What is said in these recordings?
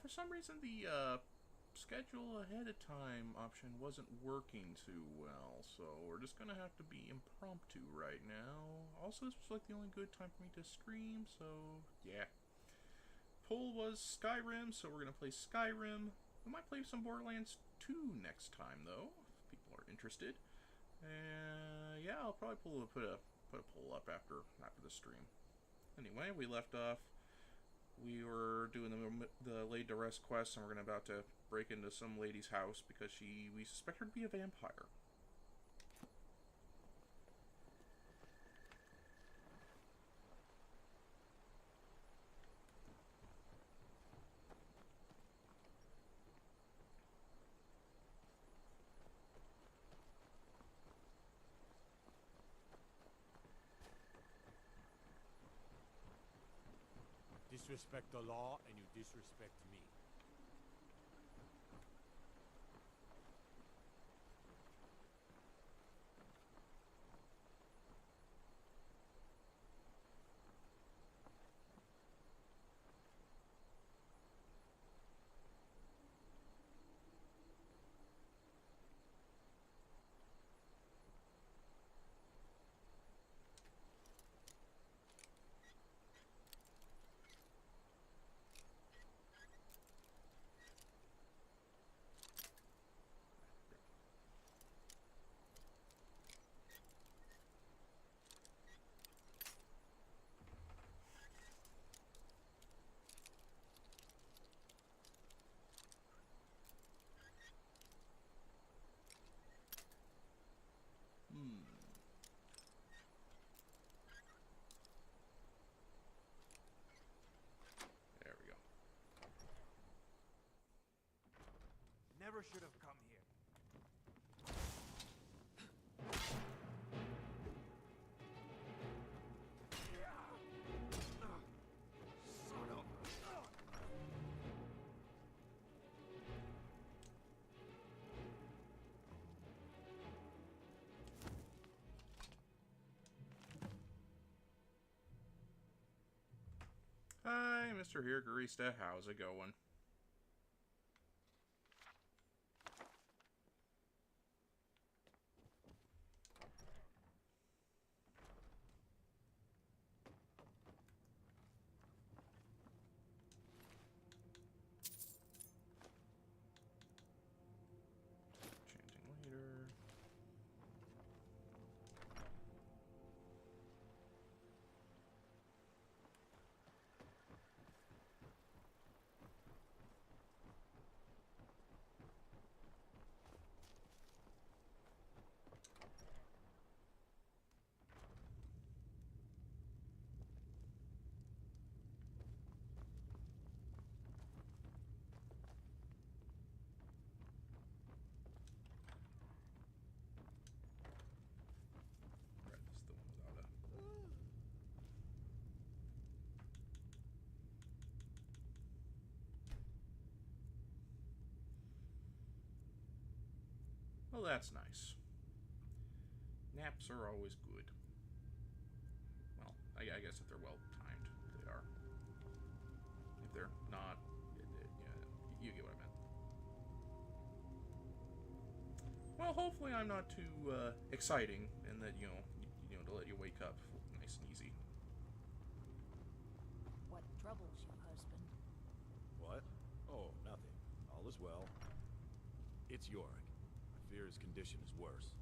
for some reason the schedule ahead of time option wasn't working too well, so we're just gonna have to be impromptu right now. Also, this was like the only good time for me to stream, so yeah. Poll was Skyrim, so we're gonna play Skyrim. We might play some Borderlands 2 next time, though, if people are interested. Yeah, I'll probably put a poll up after the stream. Anyway, we left off. We were doing the laid to rest quest, and we're about to break into some lady's house because we suspect her to be a vampire. Disrespect the law, and you disrespect me. There we go. Never should have come here. Son of... Hi, Mr. Hirgarista. How's it going? Chanting later. Right, this is the one without a... Well, that's nice. Naps are always good. Well, I guess if they're well timed, they are. If they're not, you get what I meant. Well, hopefully I'm not too exciting, and that to let you wake up nice and easy. What troubles you, husband? What? Oh, nothing. All is well. It's Yorick. I fear his condition is worse.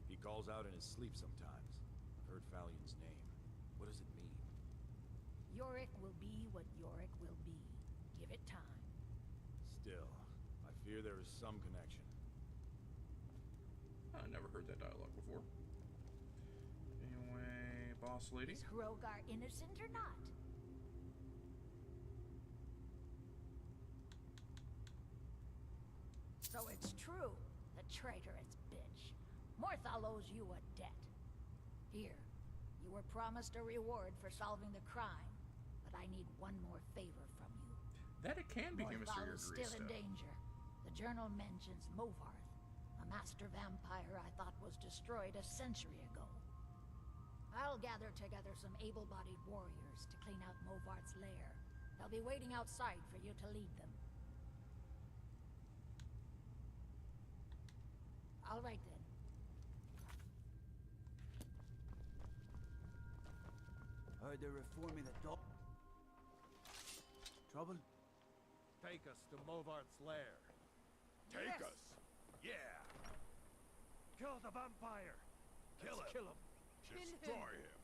He calls out in his sleep sometimes. I've heard Falion's name. What does it mean? Yorick will be what Yorick will be. Give it time. Still, I fear there is some connection. I never heard that dialogue before. Anyway, boss lady. Is Hrogar innocent or not? So it's true, the traitorous bitch. Morthal owes you a debt. Here, you were promised a reward for solving the crime, but I need one more favor from you. That it can be, Mr. Morthal is still in Hirgarista. danger. The journal mentions Movarth, a master vampire I thought was destroyed a century ago. I'll gather together some able-bodied warriors to clean out Movarth's lair, They'll be waiting outside for you to lead them. All right then. Heard they're reforming the dog. Trouble? Take us to Movart's lair. Take Yes. us! Yeah! Kill the vampire! Let's kill him. Destroy him!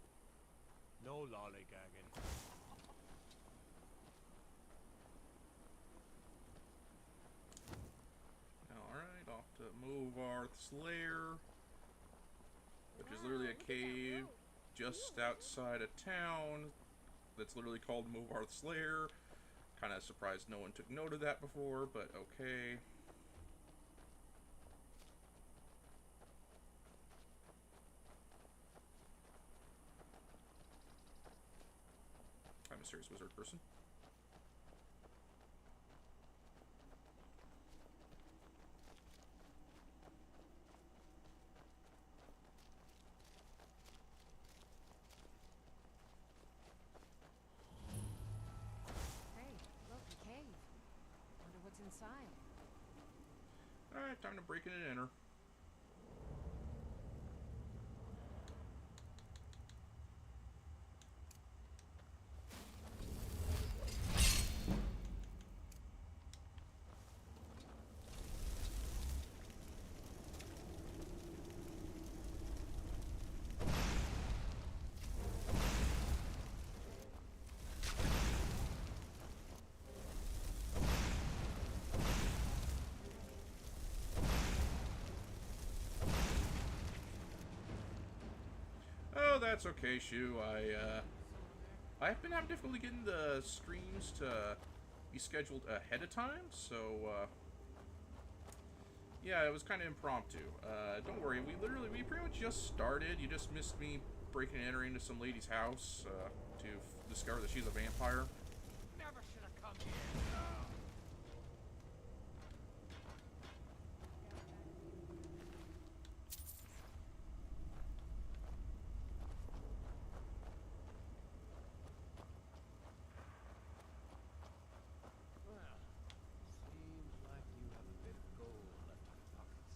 No lollygagging. Alright, off to Movarth's lair, which is literally a cave just outside of town that's literally called Movarth's lair. Kind of surprised no one took note of that before, but okay. I'm a serious wizard person. Hey, look, a cave. Wonder what's inside. Alright, time to break in and enter. Oh, that's okay, Shu. I've been having difficulty getting the streams to be scheduled ahead of time, so, yeah, it was kind of impromptu. Don't worry, we pretty much just started. You just missed me breaking and entering into some lady's house, to discover that she's a vampire. Never should have come here. Well, seems like you have a bit of gold left in your pockets.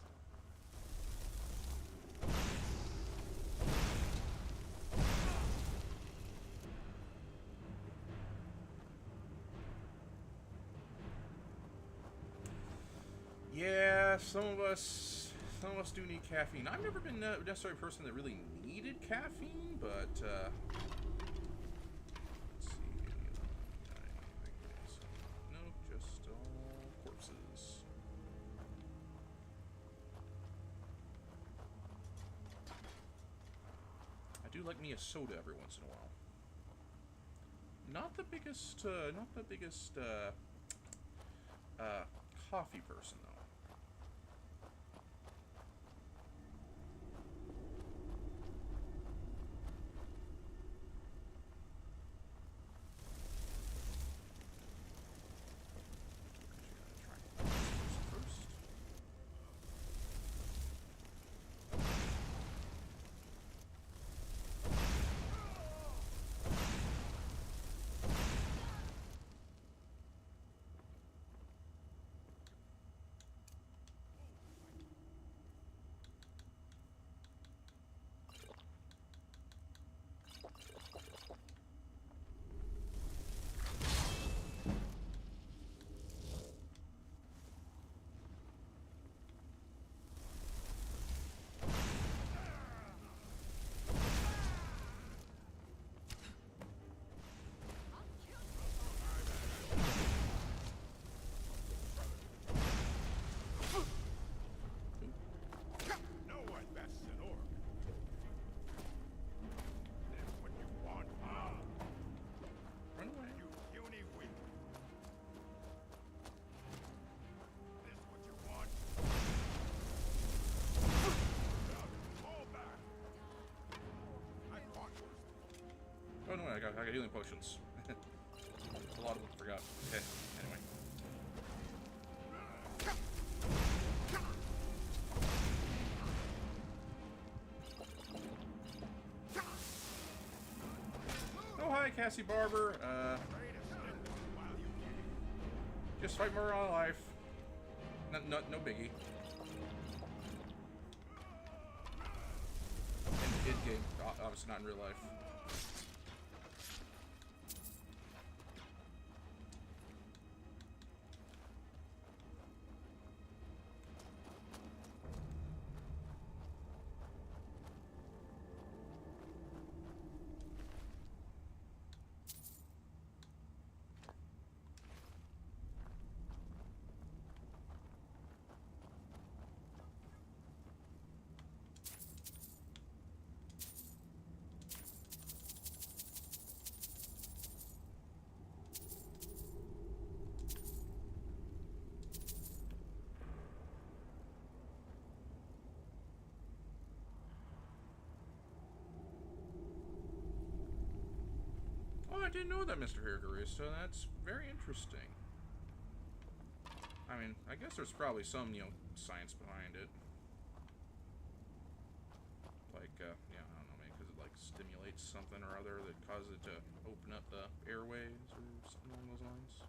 Yeah, some of us do need caffeine. I've never been necessarily a person that really needed caffeine, but let's see. Nope, just all corpses. I do like me a soda every once in a while. Not the biggest coffee person though. First. No one bests an orc. Live what you want. Run away. You puny weak. This what you want. Now, fall back. I fought worse. Oh no, I got healing potions. A lot of them forgot. Okay, anyway. Oh hi, Cassie Barber. Just fight more life. No biggie. In game, obviously not in real life. Oh, I didn't know that, Mr. Hiragarista. That's very interesting. I mean, I guess there's probably some, science behind it. Like, yeah, I don't know, maybe because it, like, stimulates something or other that causes it to open up the airways or something along those lines.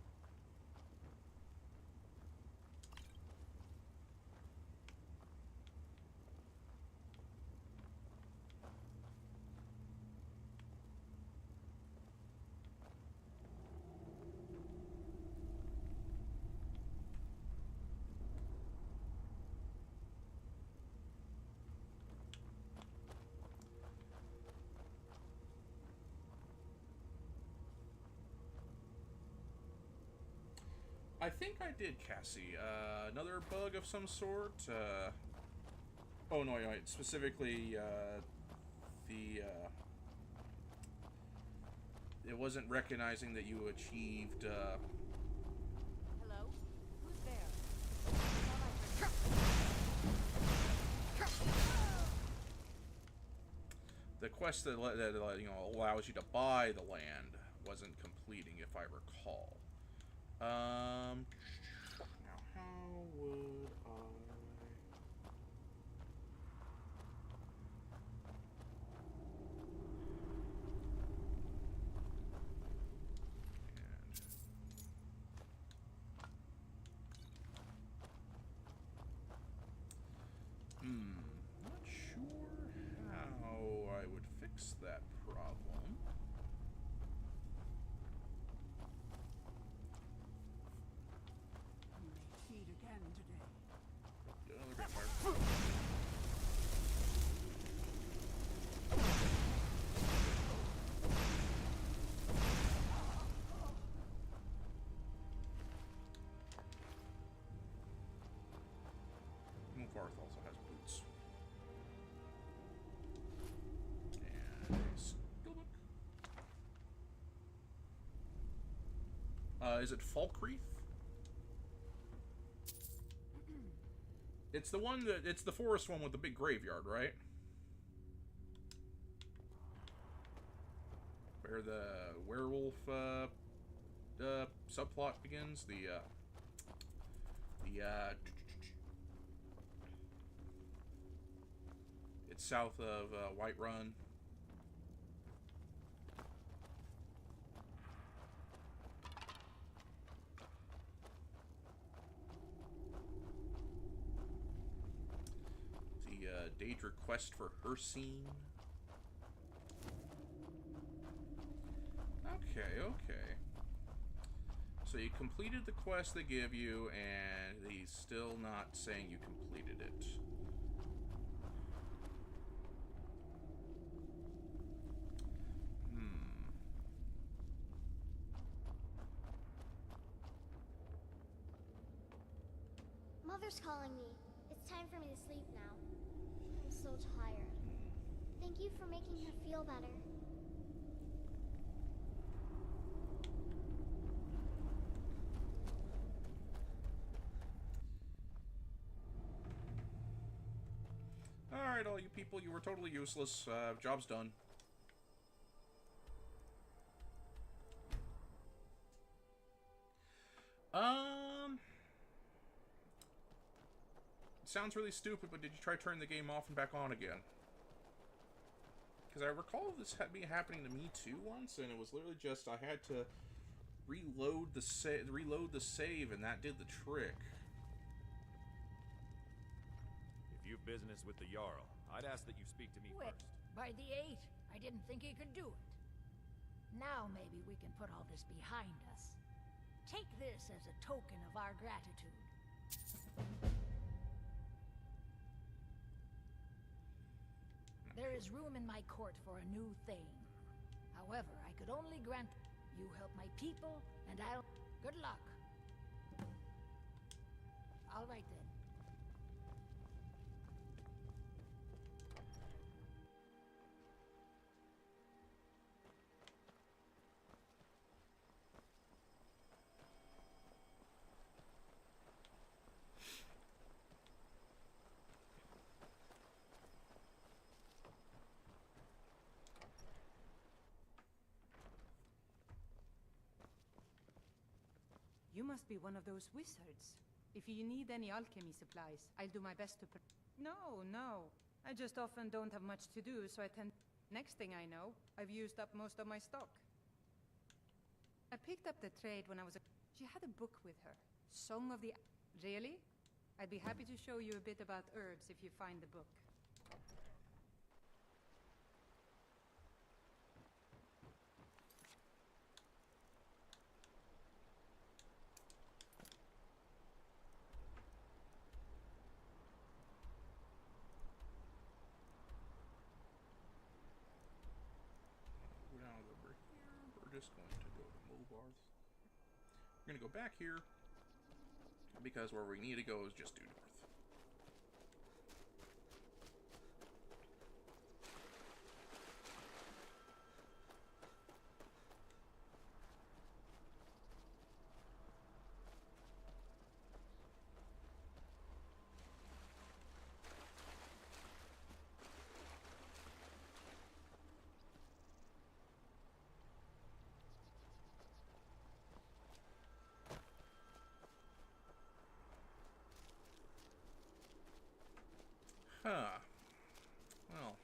I think I did, Cassie. Another bug of some sort. Oh no, wait, specifically it wasn't recognizing that you achieved. Hello? Who's there? The quest that allows you to buy the land wasn't completing, if I recall. Now how would I? Not sure how I would fix that problem. You may cheat again today. Another vampire. Varth also has boots. And a skillbook. Is it Falkreath? It's the one it's the forest one with the big graveyard, right? Where the werewolf subplot begins. It's south of Whiterun. The Daedra quest for Hersine. Okay. So you completed the quest they give you, and he's still not saying you completed it. Mother's calling me. It's time for me to sleep now. I'm so tired. Thank you for making her feel better. Alright, all you people, you were totally useless. Job's done. Sounds really stupid, but did you try turning the game off and back on again? Because I recall this happening to me too once, and it was literally just I had to reload the save, and that did the trick. If you've business with the Jarl, I'd ask that you speak to me Wait, first. by the 8, I didn't think he could do it. Now maybe we can put all this behind us. Take this as a token of our gratitude. There is room in my court for a new thing. However, I could only grant you help my people, and I'll... Good luck. All right then. You must be one of those wizards. If you need any alchemy supplies, I'll do my best to No, no. I just often don't have much to do, so I tend... Next thing I know, I've used up most of my stock. I picked up the trade when I was a... She had a book with her. Song of the... Really? I'd be happy to show you a bit about herbs if you find the book. We're just going to go to Mobarth. We're going to go back here, because where we need to go is just due north. Huh. Well,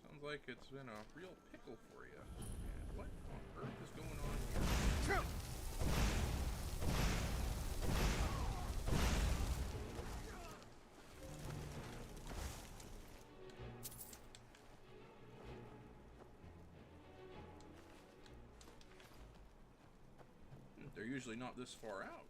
sounds like it's been a real pickle for you. And what on earth is going on here? They're usually not this far out.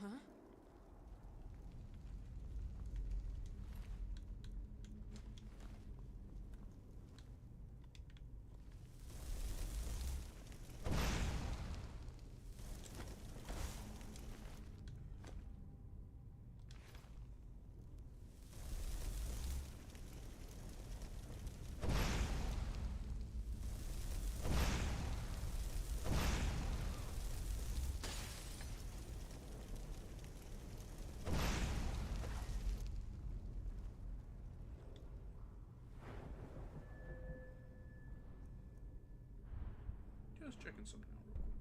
Huh? Just checking something out real quick.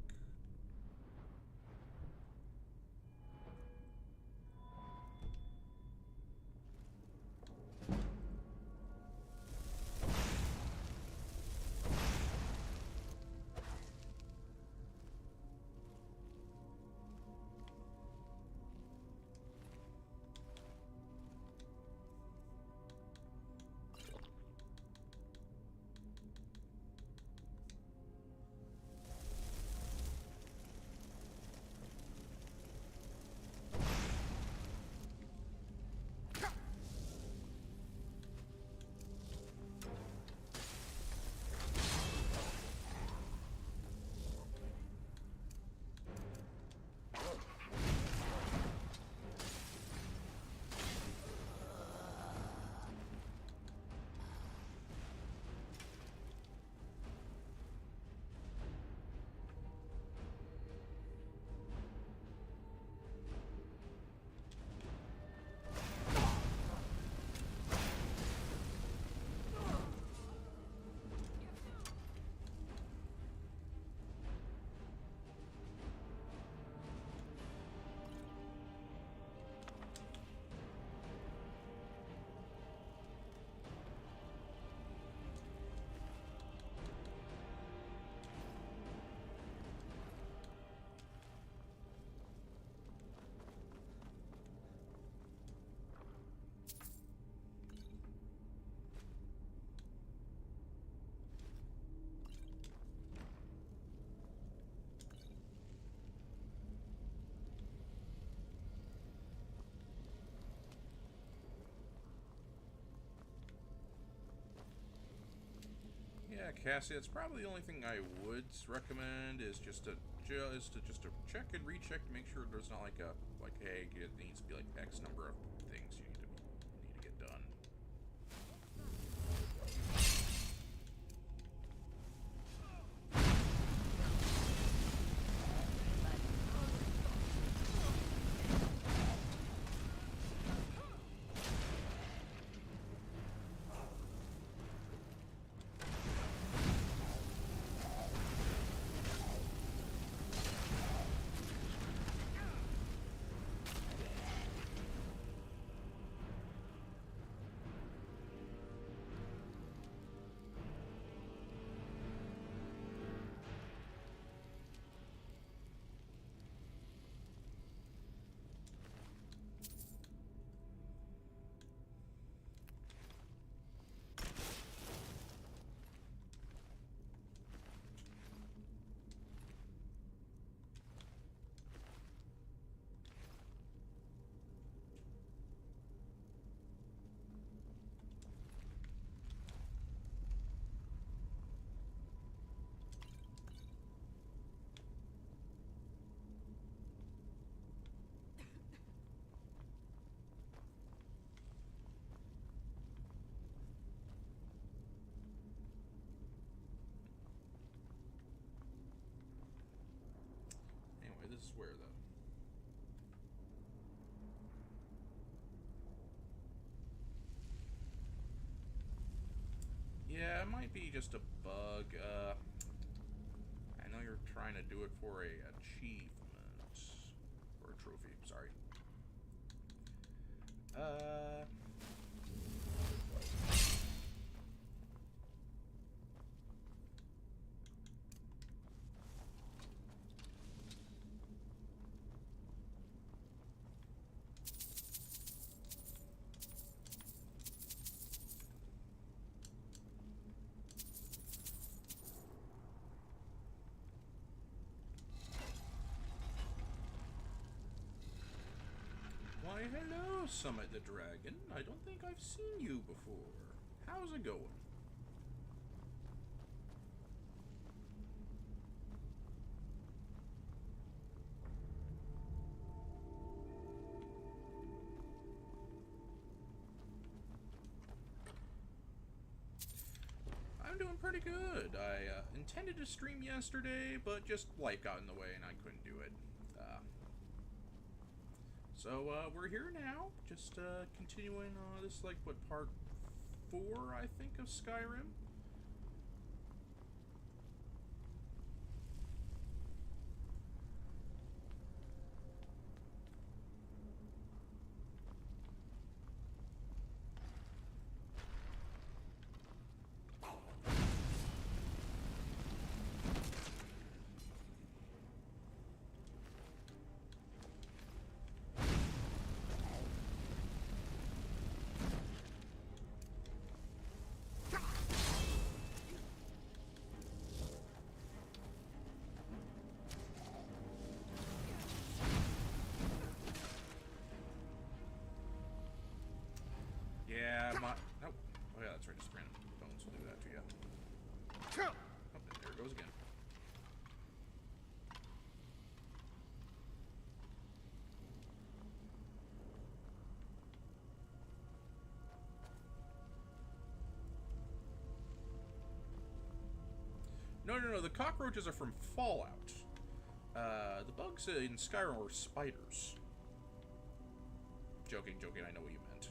Cassie, that's probably the only thing I would recommend is just to check and recheck to make sure there's not like hey, it needs to be like X number of things you need to get done. Anyway, this is where though. Yeah, it might be just a bug. I know you're trying to do it for a achievement. Or a trophy, sorry. Why, hello, Summit the Dragon. I don't think I've seen you before. How's it going? I'm doing pretty good. I intended to stream yesterday, but just life got in the way and I couldn't do it. So, we're here now, just, continuing, this, like, what, part 4, I think, of Skyrim? Yeah, oh, yeah, that's right, just random bones will do that to you. Oh, there it goes again. No, the cockroaches are from Fallout. The bugs in Skyrim were spiders. Joking, I know what you meant.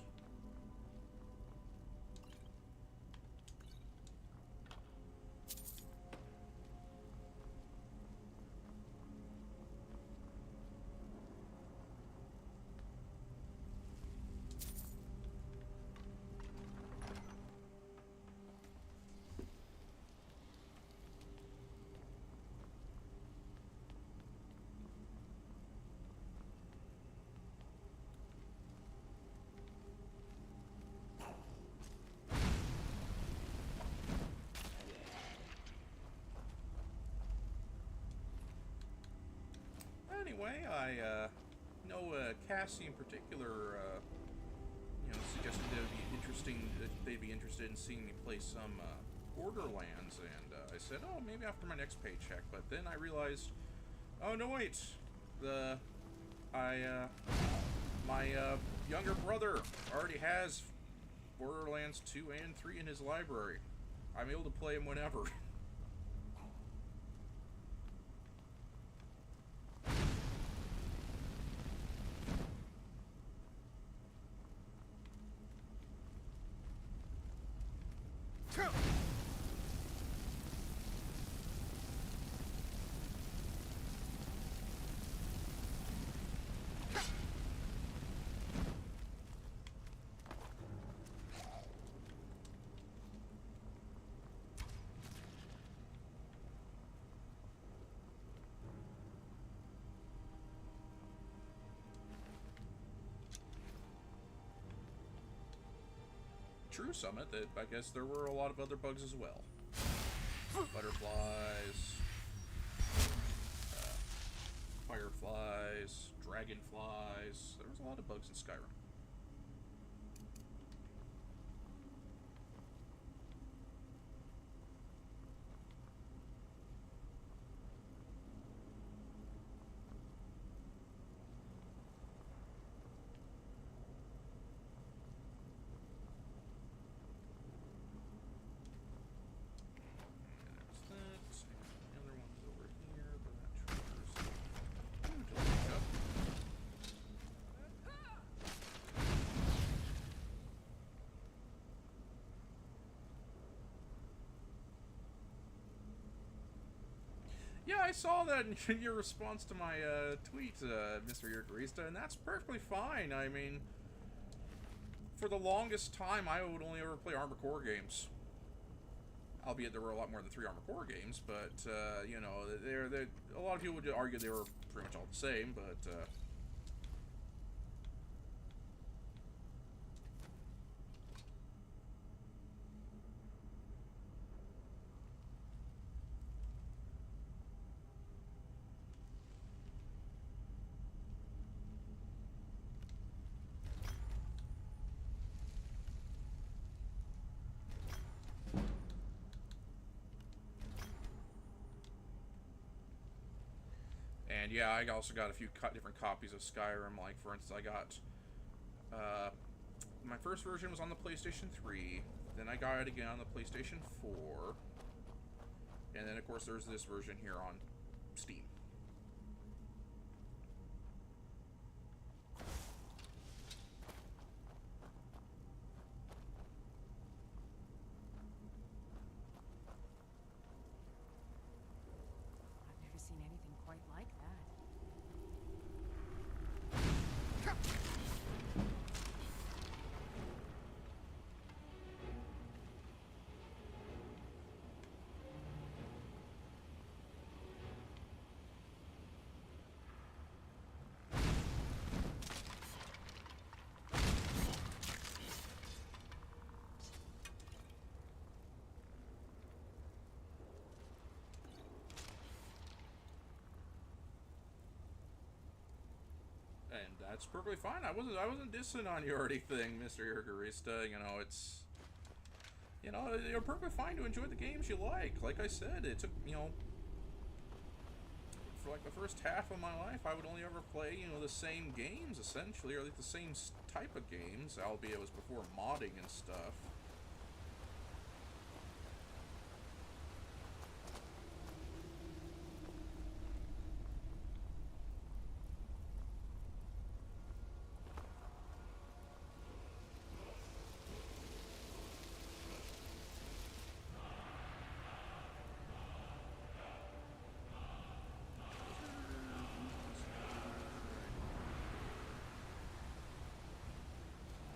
Anyway, I know Cassie in particular, suggested they'd be interested in seeing me play some Borderlands, and I said, oh, maybe after my next paycheck. But then I realized, oh no, wait, my younger brother already has Borderlands 2 and 3 in his library. I'm able to play them whenever. True Summit, that I guess there were a lot of other bugs as well. Butterflies, fireflies, dragonflies. There was a lot of bugs in Skyrim. Yeah, I saw that in your response to my tweet, Mr. Yergarista, and that's perfectly fine. I mean, for the longest time, I would only ever play Armored Core games. Albeit there were a lot more than 3 Armored Core games, but, you know, a lot of people would argue they were pretty much all the same, but, and yeah, I also got a few different copies of Skyrim. Like, for instance, I got, my first version was on the PlayStation 3, then I got it again on the PlayStation 4, and then, of course, there's this version here on Steam. I've never seen anything quite like that. And that's perfectly fine. I wasn't dissing on you or anything, Mr. Yergarista. You know, it's, you know, you're perfectly fine to enjoy the games you like. Like I said, it took, you know, for like the first half of my life, I would only ever play, you know, the same games, essentially, or like the same type of games, albeit it was before modding and stuff.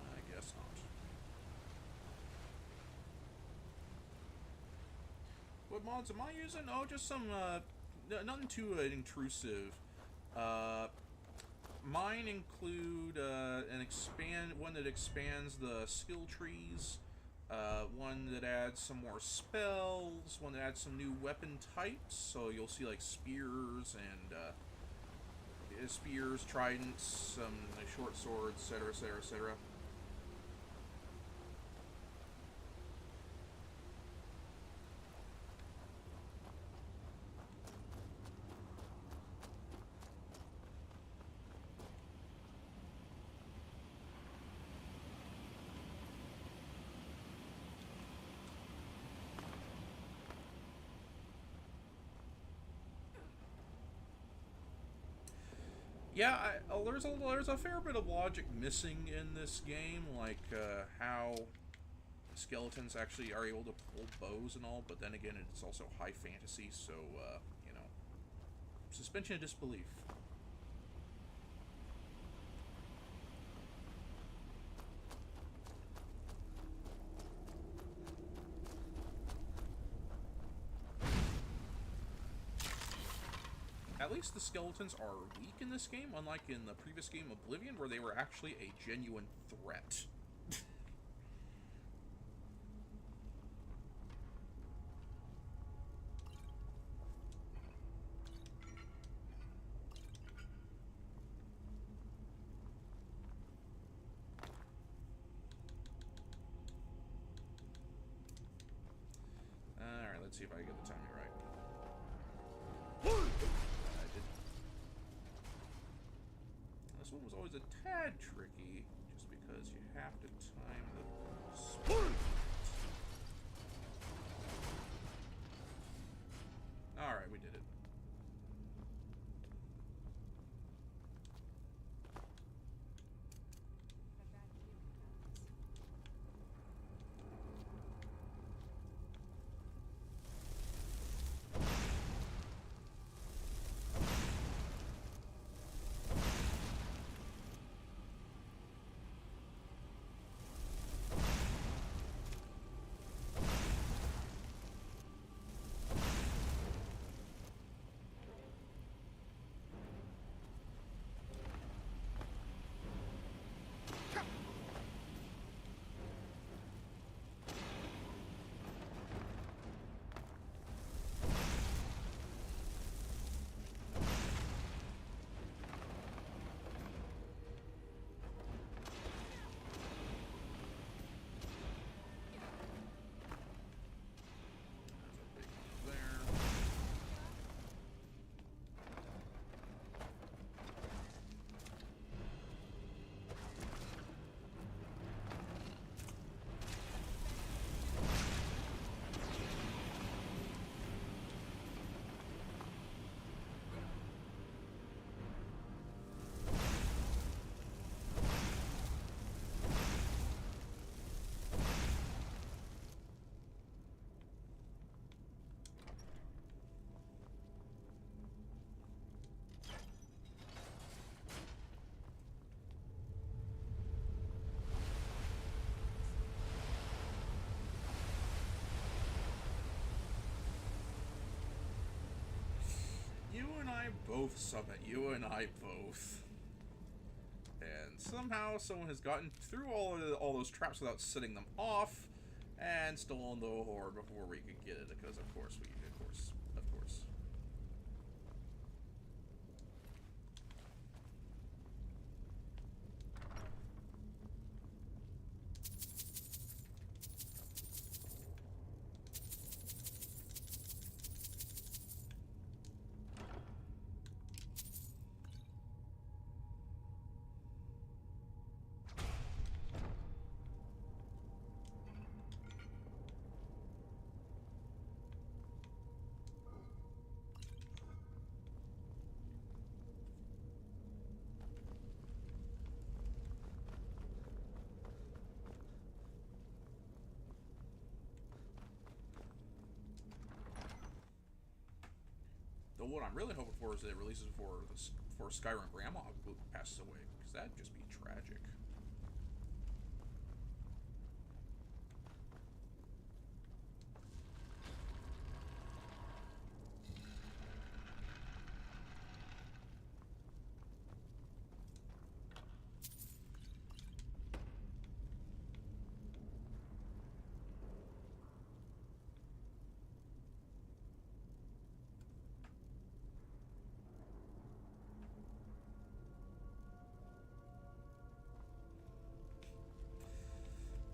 I guess not. What mods am I using? Oh, just some, nothing too intrusive. Mine include one that expands the skill trees, one that adds some more spells, one that adds some new weapon types, so you'll see like spears and spears, tridents, some like, short swords, etc., etc., etc. Yeah, there's a fair bit of logic missing in this game, like how skeletons actually are able to pull bows and all, but then again, it's also high fantasy, so, you know, suspension of disbelief. At least the skeletons are weak in this game, unlike in the previous game, Oblivion, where they were actually a genuine threat. Alright, let's see if I get the timing right. I did. This one was always a tad tricky, just because you have to time the speed. Alright, we did it. You and I both summit. You and I both. And somehow someone has gotten through all those traps without setting them off, and stolen the horde before we could get it. Because of course we, of course. What I'm really hoping for is that it releases before Skyrim Grandma passes away, because that'd just be tragic.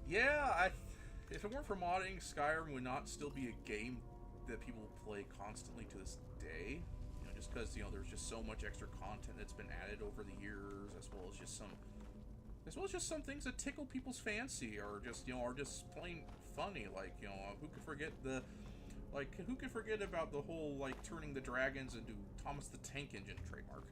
Yeah, if it weren't for modding, Skyrim would not still be a game that people play constantly to this day. You know, just because there's just so much extra content that's been added over the years, as well as just some things that tickle people's fancy, or just are just plain funny. Like who could forget about the whole turning the dragons into Thomas the Tank Engine trademark?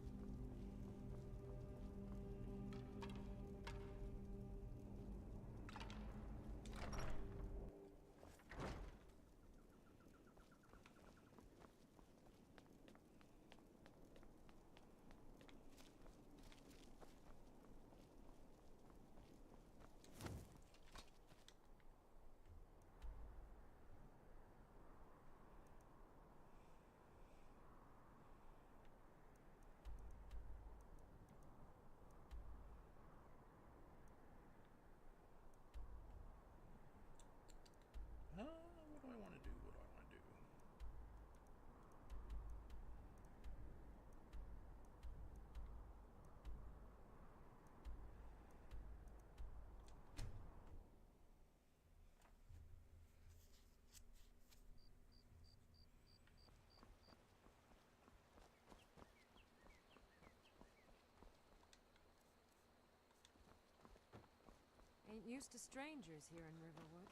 ain't used to strangers here in Riverwood.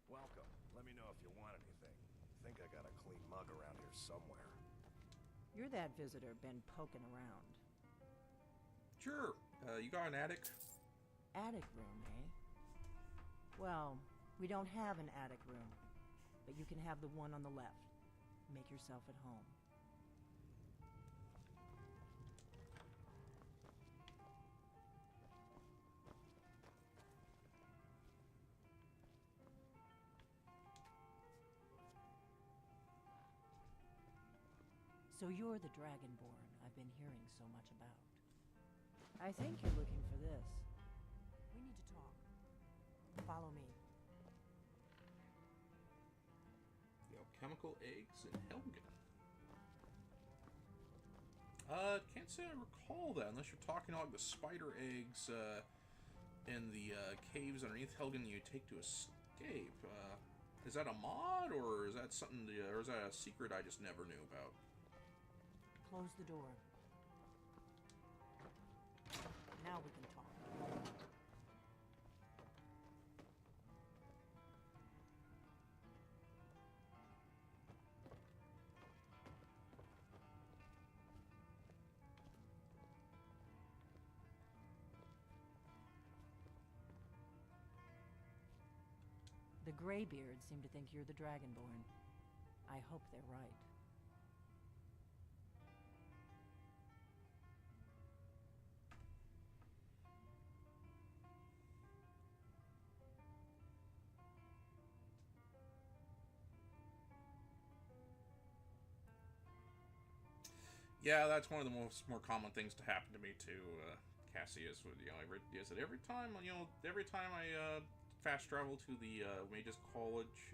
Welcome. Let me know if you want anything. Think I got a clean mug around here somewhere. You're that visitor been poking around. Sure. You got an attic? Attic room, eh? Well, we don't have an attic room, but you can have the one on the left. Make yourself at home. So you're the Dragonborn I've been hearing so much about. I think you're looking for this. We need to talk. Follow me. The alchemical eggs in Helgen. Can't say I recall that, unless you're talking about the spider eggs, in the, caves underneath Helgen you take to escape. Is that a mod, or is that something, or is that a secret I just never knew about? Close the door. Now we can talk. The Greybeards seem to think you're the Dragonborn. I hope they're right. Yeah, that's one of the more common things to happen to me too, Cassius. With every time I fast travel to the Magus College,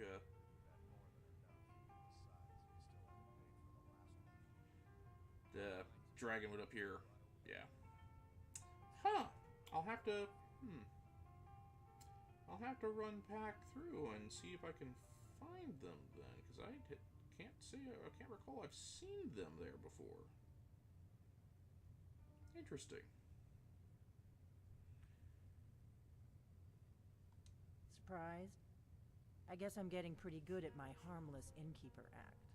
the dragon would appear. Yeah. Huh. I'll have to run back through and see if I can find them then, because I can't recall I've seen them there before. Interesting. Surprised? I guess I'm getting pretty good at my harmless innkeeper act.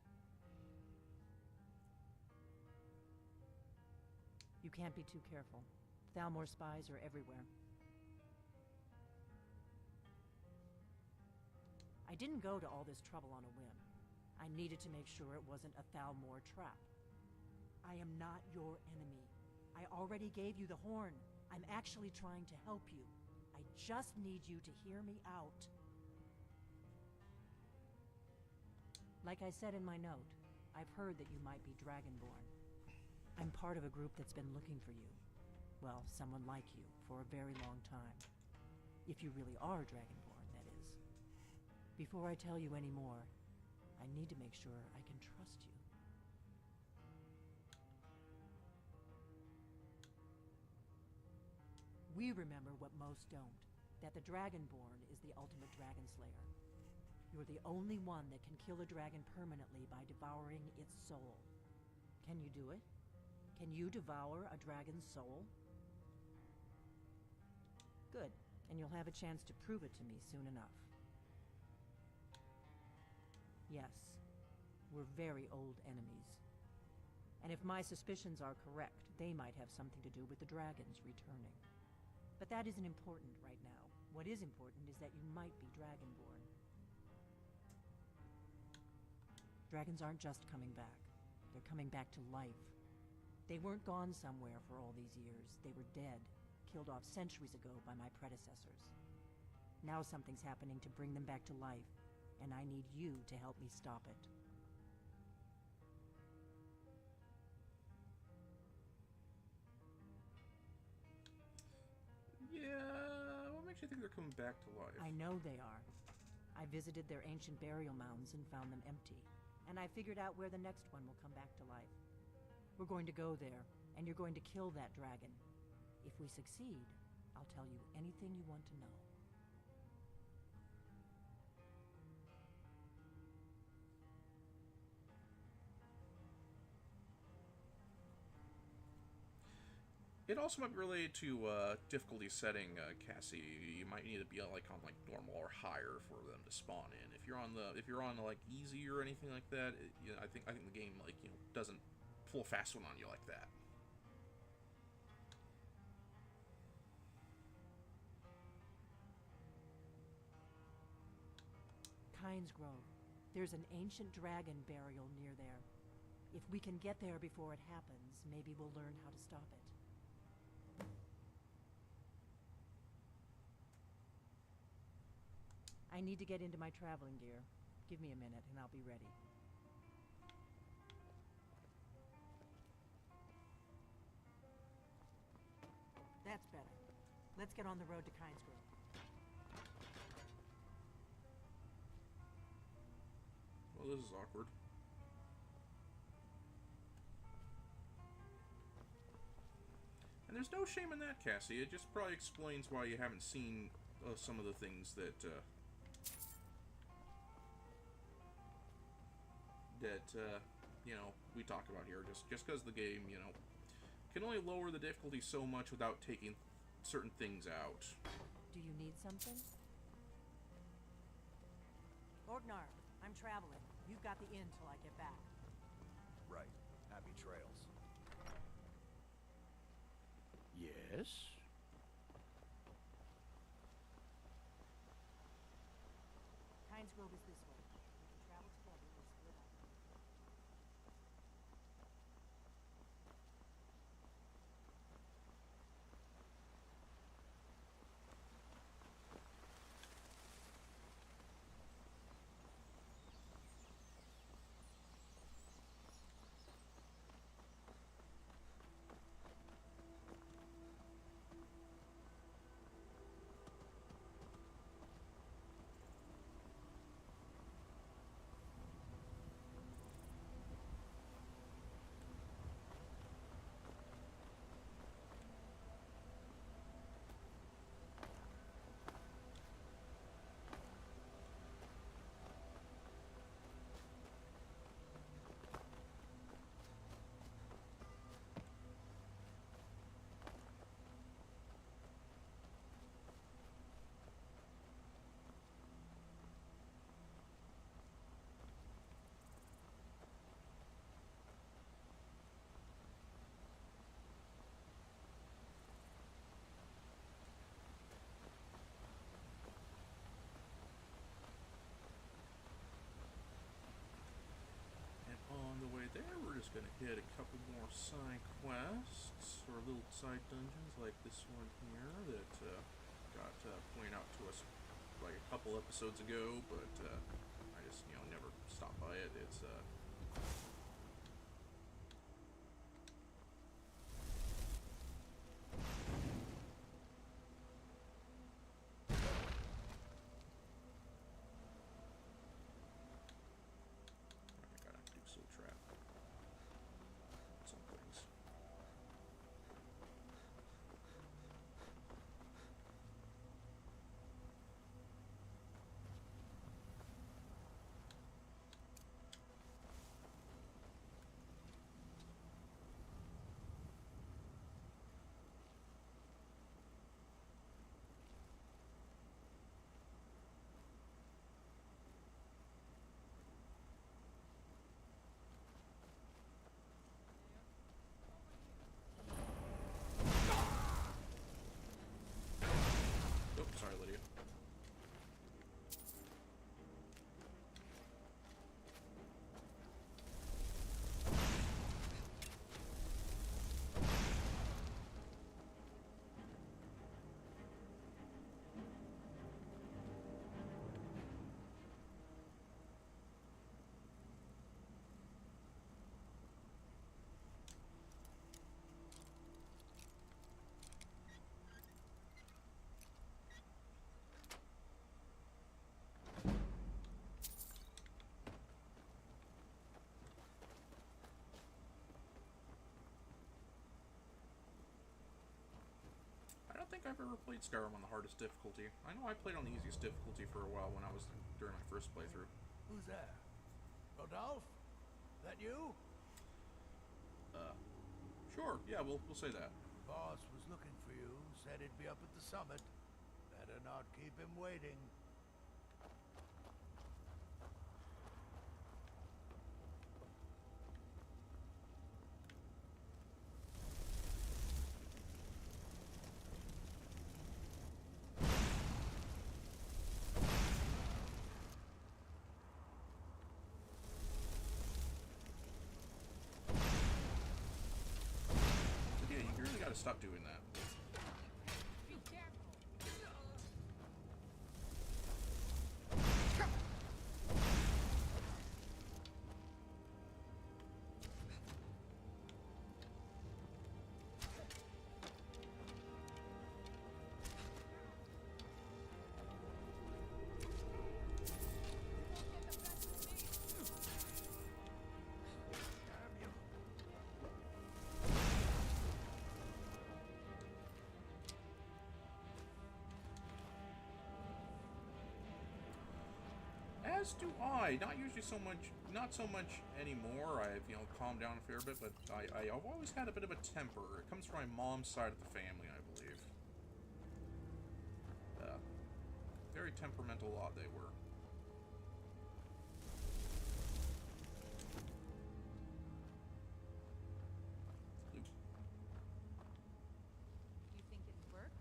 You can't be too careful. Thalmor spies are everywhere. I didn't go to all this trouble on a whim. I needed to make sure it wasn't a Thalmor trap. I am not your enemy. I already gave you the horn. I'm actually trying to help you. I just need you to hear me out. Like I said in my note, I've heard that you might be Dragonborn. I'm part of a group that's been looking for you. Well, someone like you, for a very long time. If you really are Dragonborn, that is. Before I tell you any more, I need to make sure I can trust you. We remember what most don't, that the Dragonborn is the ultimate dragon slayer. You're the only one that can kill a dragon permanently by devouring its soul. Can you do it? Can you devour a dragon's soul? Good, and you'll have a chance to prove it to me soon enough. Yes, we're very old enemies. And if my suspicions are correct, they might have something to do with the dragons returning. But that isn't important right now. What is important is that you might be Dragonborn. Dragons aren't just coming back. They're coming back to life. They weren't gone somewhere for all these years. They were dead, killed off centuries ago by my predecessors. Now something's happening to bring them back to life, and I need you to help me stop it. Yeah, what makes you think they're coming back to life? I know they are. I visited their ancient burial mounds and found them empty. And I figured out where the next one will come back to life. We're going to go there, and you're going to kill that dragon. If we succeed, I'll tell you anything you want to know. It also might be related to difficulty setting, Cassie. You might need to be like on like normal or higher for them to spawn in. If you're on like easy or anything like that, I think the game like doesn't pull a fast one on you like that. Kynes Grove. There's an ancient dragon burial near there. If we can get there before it happens, maybe we'll learn how to stop it. I need to get into my traveling gear. Give me a minute and I'll be ready. That's better. Let's get on the road to Kynes Grove. Well, this is awkward. And there's no shame in that, Cassie. It just probably explains why you haven't seen some of the things that we talk about here. Just because the game, can only lower the difficulty so much without taking certain things out. Do you need something? Orgnar, I'm traveling. You've got the inn till I get back. Right. Happy trails. Yes? Kynes Grove is this way. We can travel together or split up. On the way there, we're just going to hit a couple more side quests, or little side dungeons like this one here that got pointed out to us like a couple episodes ago, but I just, never stopped by it. It's, sorry, Lydia. I don't think I've ever played Skyrim on the hardest difficulty. I know I played on the easiest difficulty for a while when I was during my first playthrough. Who's that? Rodolphe? That you? Sure, yeah, we'll say that. Boss was looking for you, said he'd be up at the summit. Better not keep him waiting. Yeah, you really gotta stop doing that. As do I. Not so much anymore. I've, calmed down a fair bit, but I've always had a bit of a temper. It comes from my mom's side of the family, I believe. Very temperamental lot they were. You think it'll work?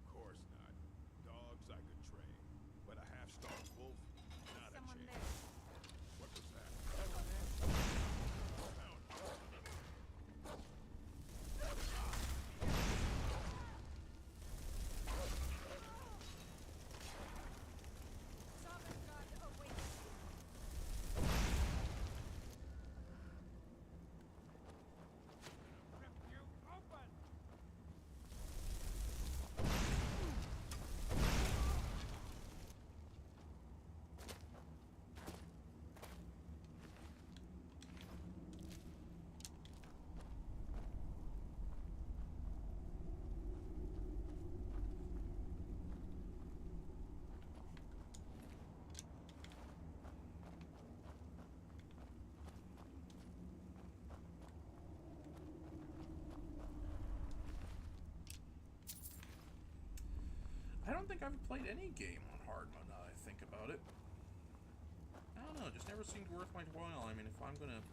Of course not. Dogs I could train. But a half-starved wolf? Not a Someone chance. there. What was that? I don't think I've played any game on hard mode now that I think about it. I don't know, it just never seemed worth my while. I mean, if I'm gonna,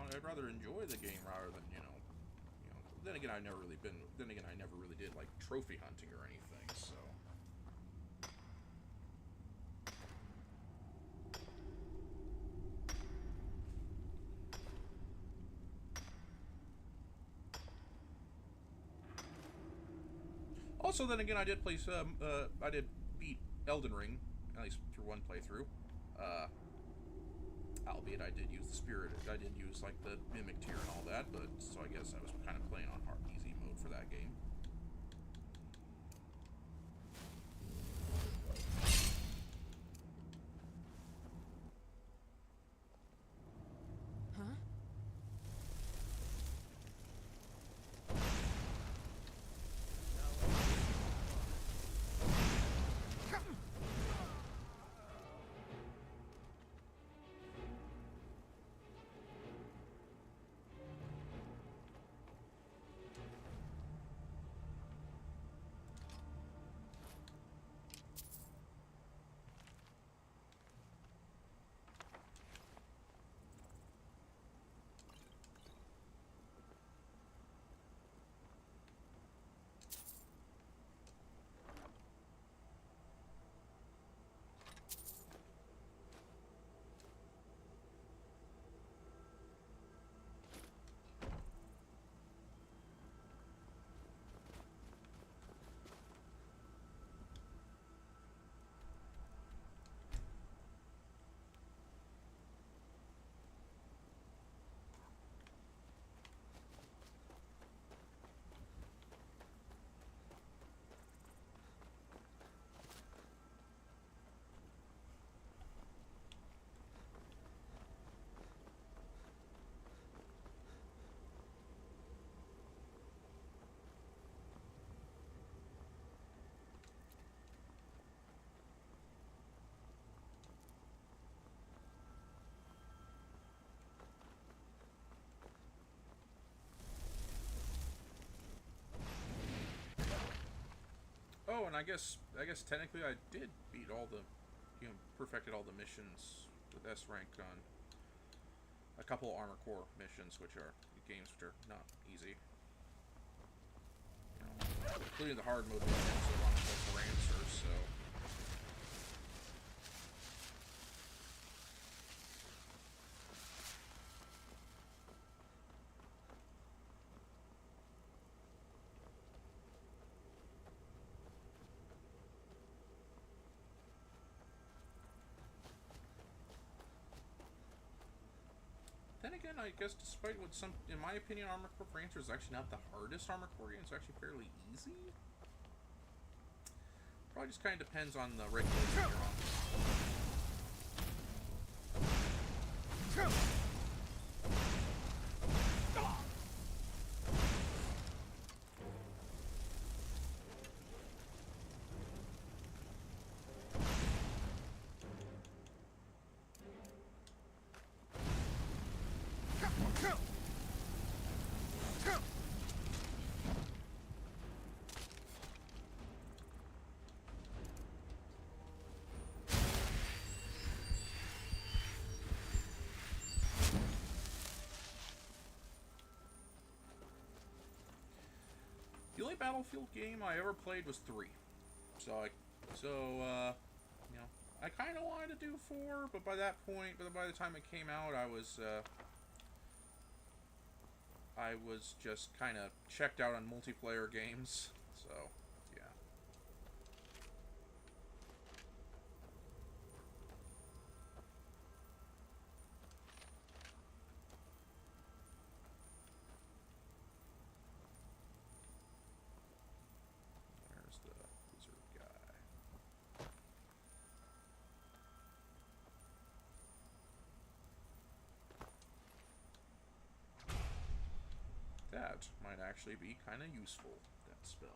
I'd rather enjoy the game rather than, then again, I never really did, like, trophy hunting or anything, so. Also, then again, I did play some, I did beat Elden Ring, at least through one playthrough. Albeit I did use the spirit, I did use, like, the mimic tier and all that, but, so I guess I was kind of playing on hard, easy mode for that game. Huh? and I guess technically I did beat all the, perfected all the missions with S rank on a couple of Armor Core missions, which are games which are not easy. Including the hard mode missions along with the answers, so. Then again, I guess despite what some, in my opinion, Armor Core Rancher is actually not the hardest Armor Core game. It's actually fairly easy. Probably just kind of depends on the regulation you're on. The only Battlefield game I ever played was 3. So I kind of wanted to do 4, but by that point, by the time it came out, I was just kind of checked out on multiplayer games. So, yeah. There's the wizard guy. That might actually be kind of useful, that spell.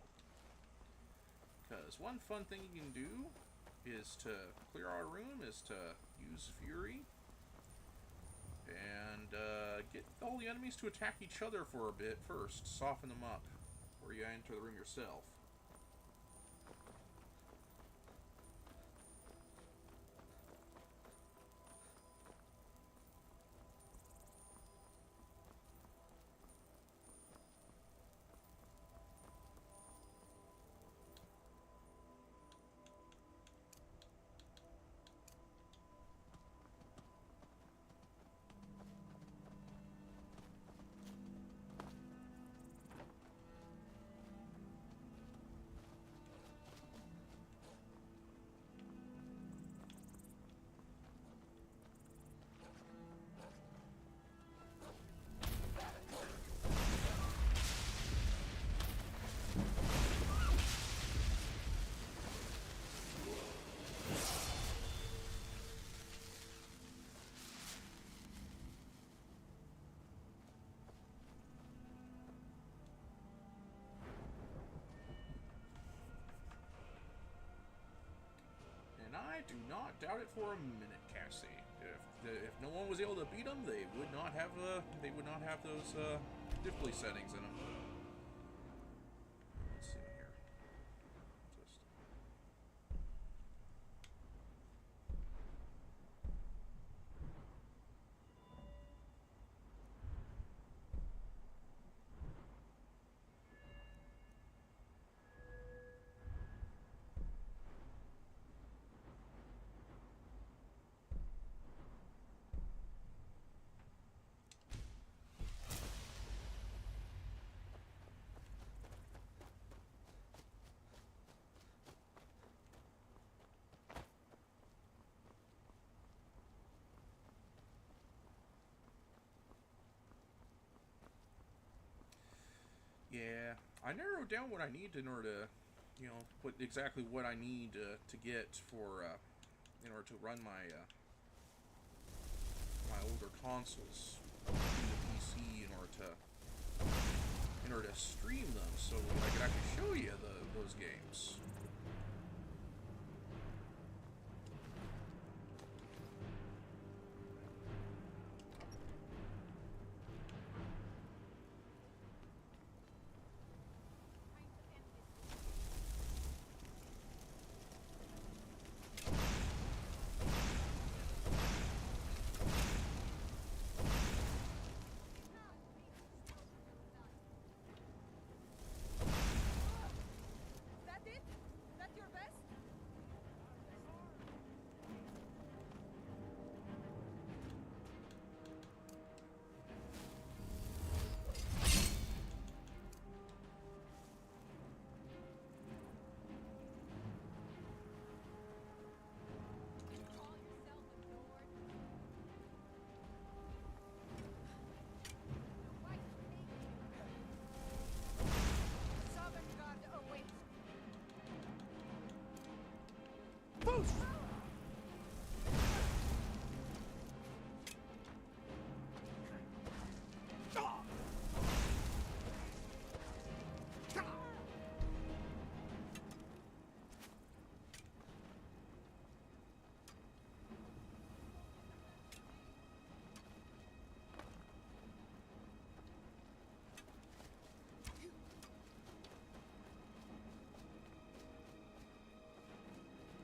Because one fun thing you can do is to clear out a room is to use Fury and get all the enemies to attack each other for a bit first. Soften them up before you enter the room yourself. And I do not doubt it for a minute, Cassie. If no one was able to beat them, they would not have those difficulty settings in them. Let's see here. Just. Yeah, I narrowed down what I need in order to, what exactly what I need to get for, in order to run my my older consoles through the PC in order to stream them, so I can actually show you those games.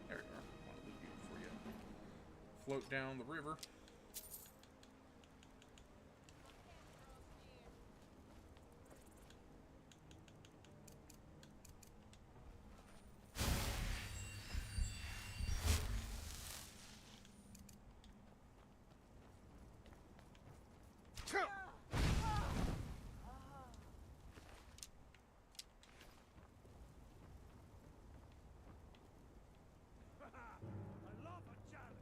There you are. I'll leave you before you float down the river. I love a challenge.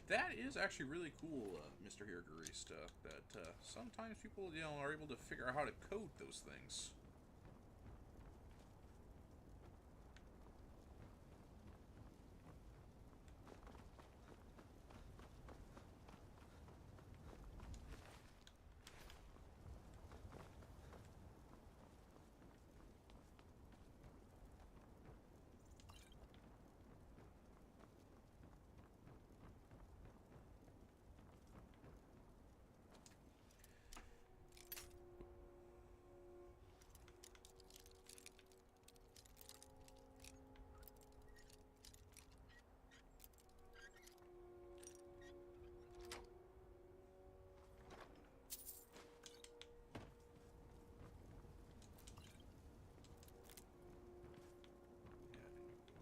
That is actually really cool, Mr. Hiragurista, that sometimes people, are able to figure out how to code those things.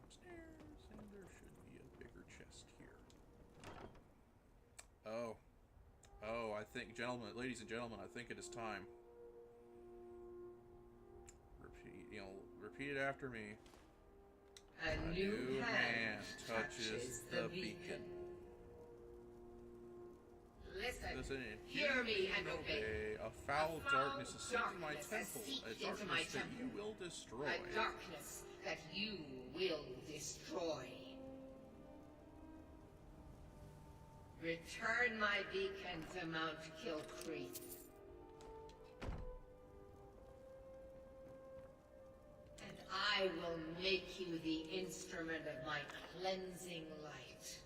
Upstairs, and there should be a bigger chest here. Oh, I think, ladies and gentlemen, I think it is time. Repeat it after me. A new hand touches the beacon. Listen, hear me and obey. A foul darkness has seeped into my temple, a darkness that you will destroy. A darkness that you will destroy. Return my beacon to Mount Kilcreath. And I will make you the instrument of my cleansing light.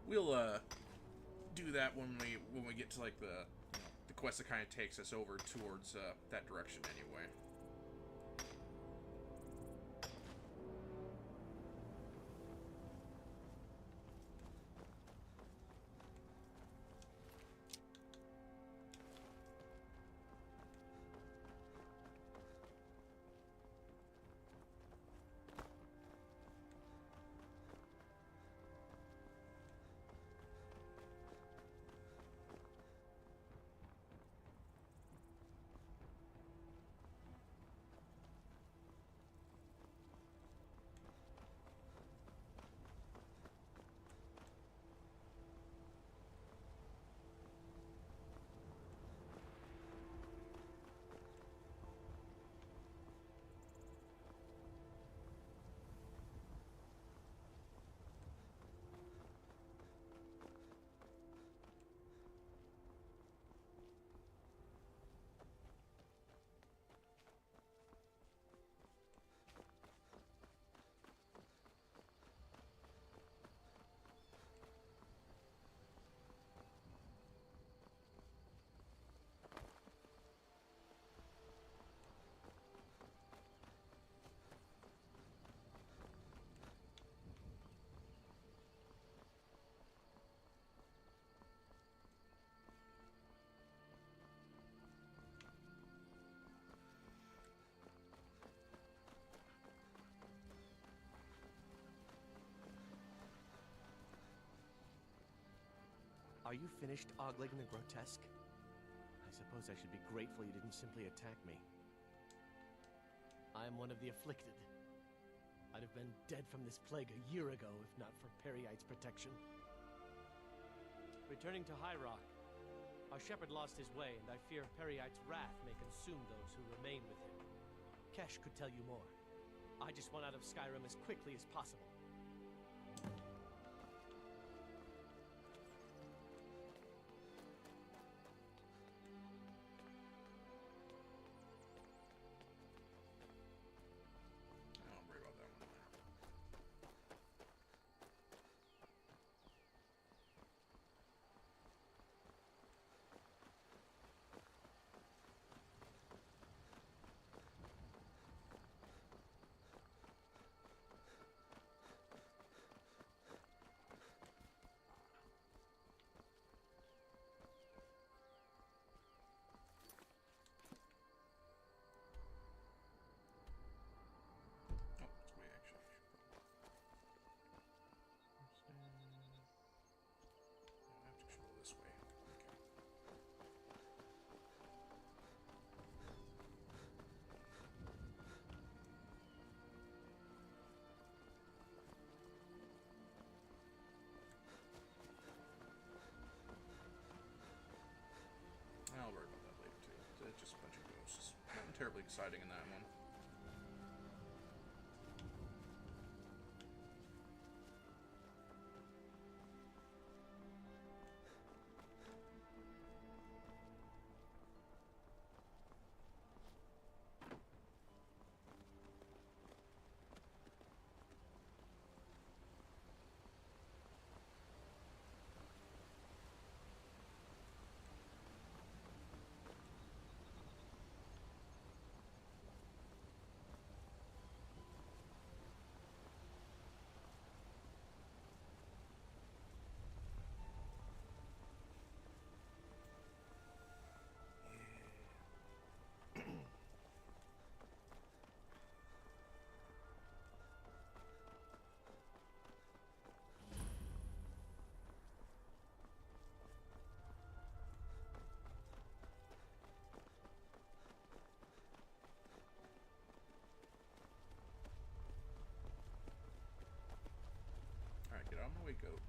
We'll do that when we get to like the quest that kind of takes us over towards that direction anyway. Are you finished ogling the grotesque? I suppose I should be grateful you didn't simply attack me. I am one of the afflicted. I'd have been dead from this plague a year ago if not for Periite's protection. Returning to High Rock, our shepherd lost his way, and I fear Periite's wrath may consume those who remain with him. Kesh could tell you more. I just want out of Skyrim as quickly as possible. Don't worry about that one. Oh, this way actually. I have to go this way. Okay. I'll worry about that later too. It's just a bunch of ghosts. Nothing terribly exciting in that one. Alright, get out of my way, goat.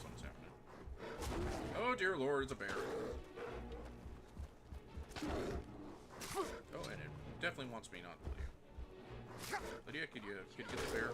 Something's happening. Oh dear lord, it's a bear. Oh, and it definitely wants me, not Lydia. Lydia, could you get the bear?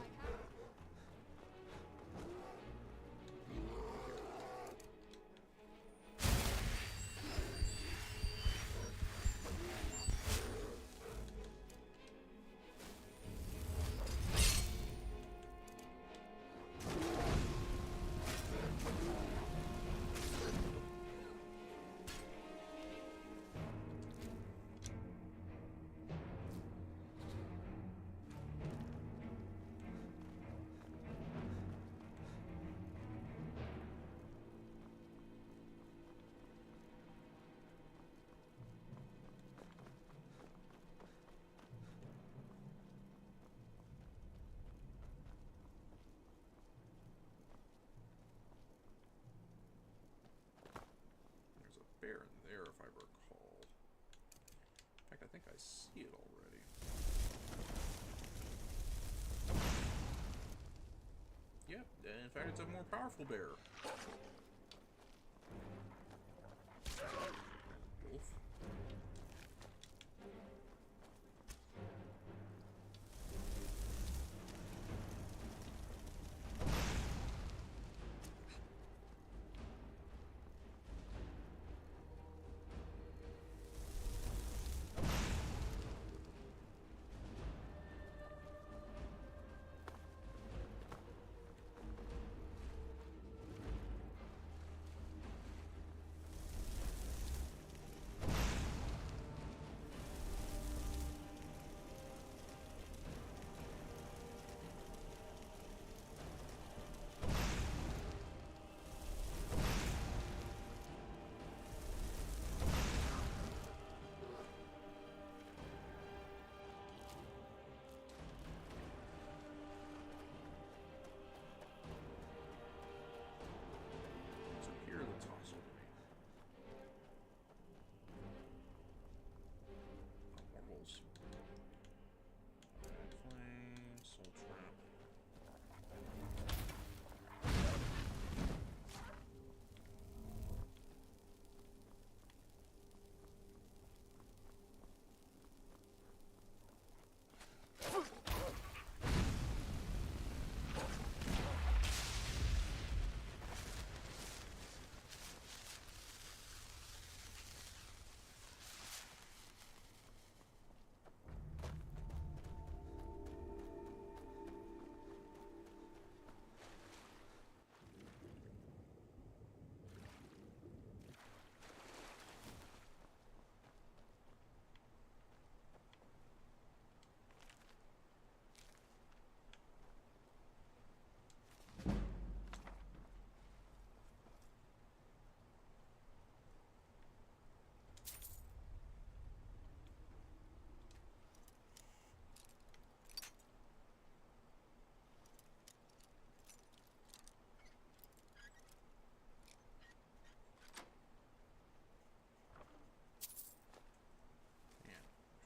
Bear in there, if I recall. In fact, I think I see it already. Yep, in fact, it's a more powerful bear. Wolf.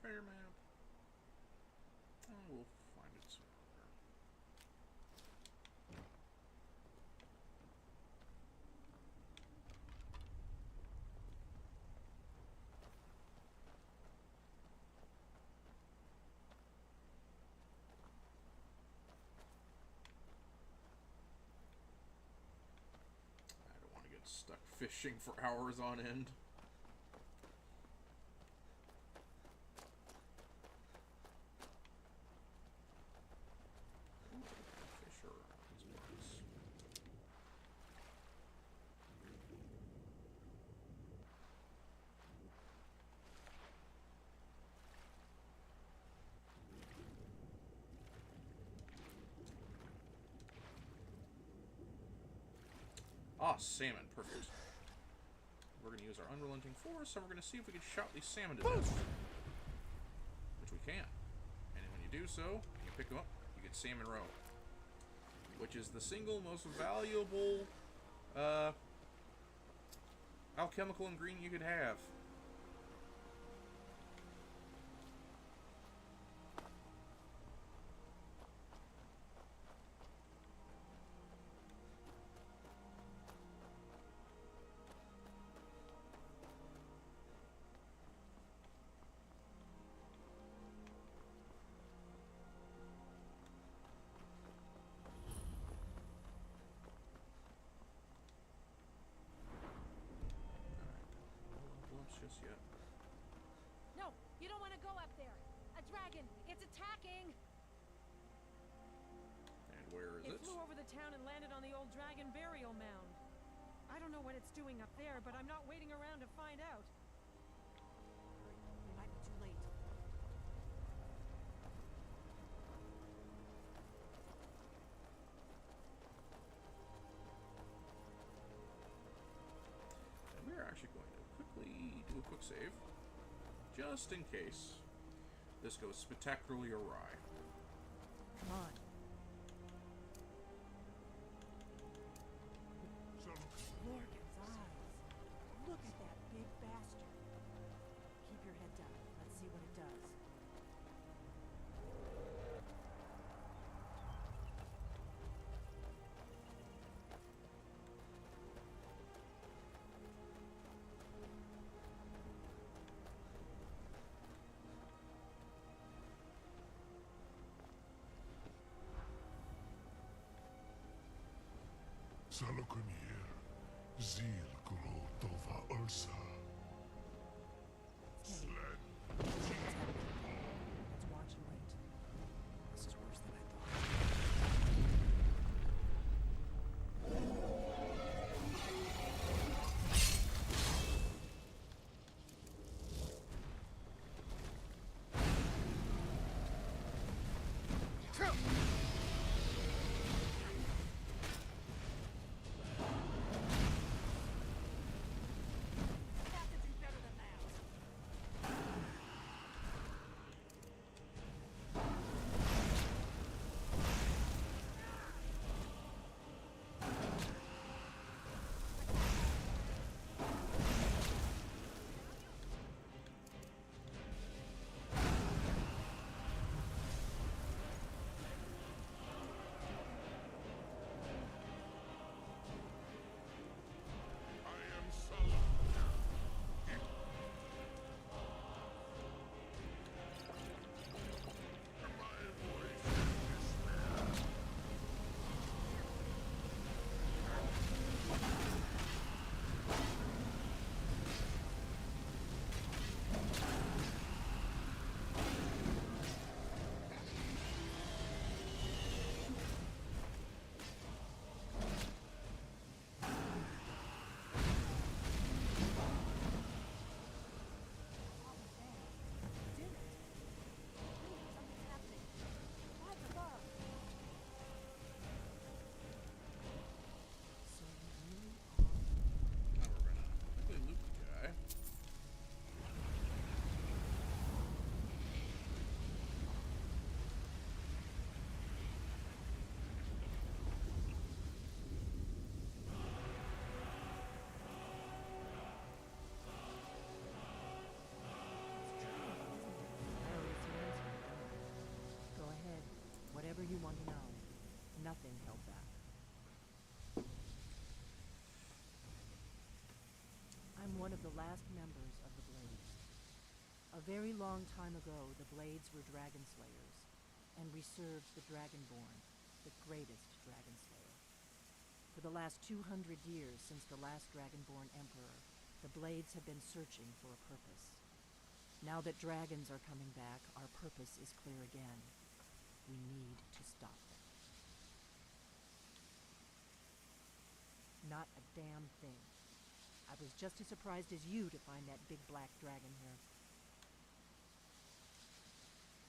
treasure map. Oh, we'll find it somewhere. I don't want to get stuck fishing for hours on end. Ah, salmon. Perfect. We're going to use our unrelenting force, and we're going to see if we can shout these salmon to death. Which we can. And when you do so, you pick them up, you get salmon roe. Which is the single most valuable alchemical ingredient you could have. Just yet. No, you don't want to go up there. A dragon. It's attacking. And where is it? It flew over the town and landed on the old dragon burial mound. I don't know what it's doing up there, but I'm not waiting around to find out. We might be too late. And we're actually going to quickly do a quick save, just in case this goes spectacularly awry. Come on. Lorcan's eyes. Look at that big bastard. Keep your head down. Let's see what it does. Salokunir, Zil Gro Tova Ursa. Sled. Let's watch and wait. This is worse than I thought. the last members of the Blades. A very long time ago, the Blades were dragon slayers, and we served the Dragonborn, the greatest dragon slayer. For the last 200 years since the last Dragonborn Emperor, the Blades have been searching for a purpose. Now that dragons are coming back, our purpose is clear again. We need to stop them. Not a damn thing. I was just as surprised as you to find that big black dragon here.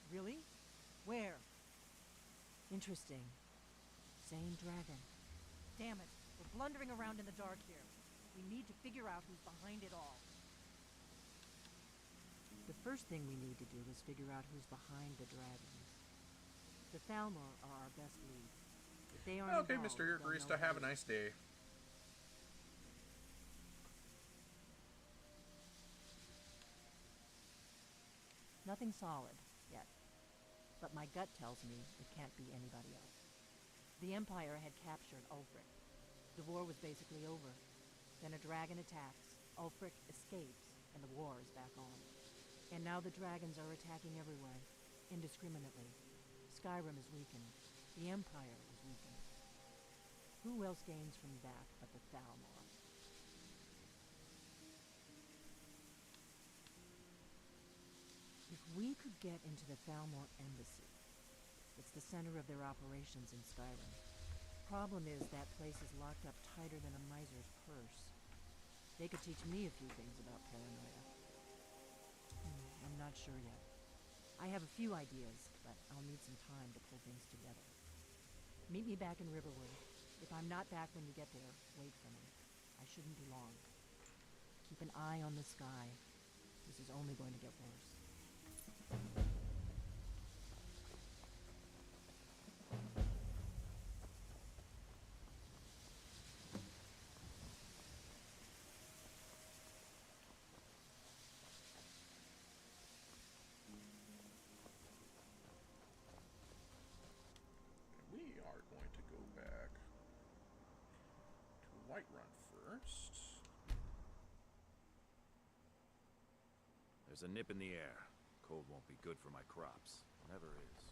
Really? Where? Interesting. Same dragon. Damn it. We're blundering around in the dark here. We need to figure out who's behind it all. The first thing we need to do is figure out who's behind the dragons. The Thalmor are our best leads. If they aren't Okay, involved, Mr. Eargrease, have a nice day. Nothing solid, yet. But my gut tells me it can't be anybody else. The Empire had captured Ulfric. The war was basically over. Then a dragon attacks, Ulfric escapes, and the war is back on. And now the dragons are attacking everywhere, indiscriminately. Skyrim is weakened. The Empire is weakened. Who else gains from that but the Thalmor? If we could get into the Thalmor embassy, it's the center of their operations in Skyrim. Problem is, that place is locked up tighter than a miser's purse. They could teach me a few things about paranoia. I'm not sure yet. I have a few ideas, but I'll need some time to pull things together. Meet me back in Riverwood. If I'm not back when you get there, wait for me. I shouldn't be long. Keep an eye on the sky. This is only going to get worse. We are going to go back to Whiterun first. There's a nip in the air. Cold won't be good for my crops. Never is.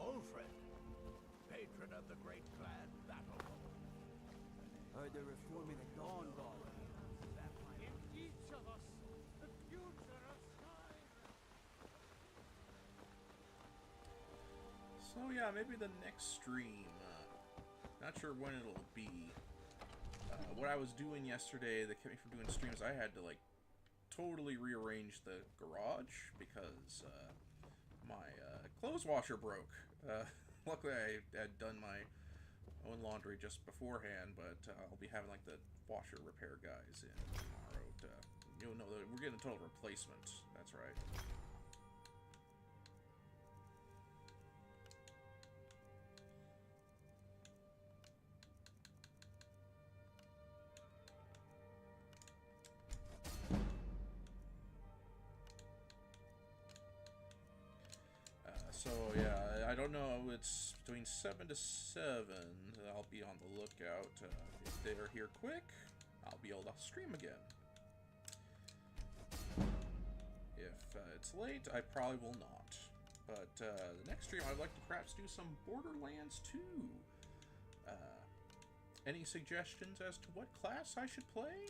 Ulfric, patron of the great clan Battlehold. Heard they're reforming the Dawn Guard. In each of us, the future of Skyrim. So yeah, maybe the next stream. Not sure when it'll be. What I was doing yesterday that kept me from doing streams, I had to like totally rearrange the garage because my clothes washer broke. Luckily I had done my own laundry just beforehand, but I'll be having like the washer repair guys in tomorrow to, we're getting a total replacement. That's right. So yeah, I don't no, it's between 7 to 7. I'll be on the lookout. If they're here quick, I'll be able to stream again. If it's late, I probably will not. But the next stream, I'd like to perhaps do some Borderlands 2. Any suggestions as to what class I should play?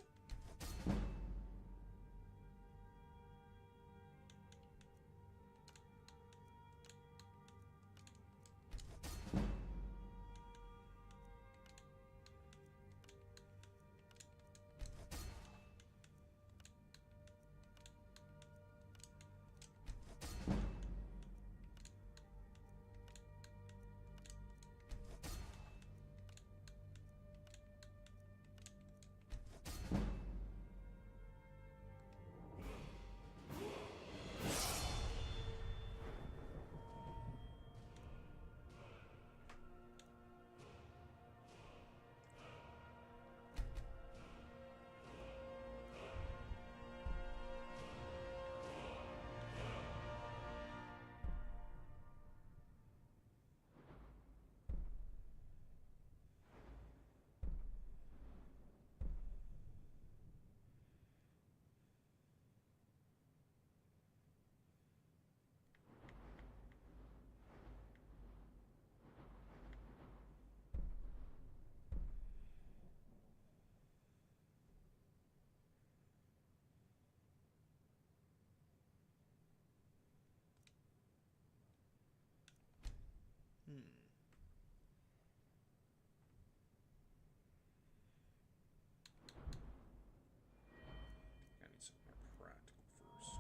I need something more practical first.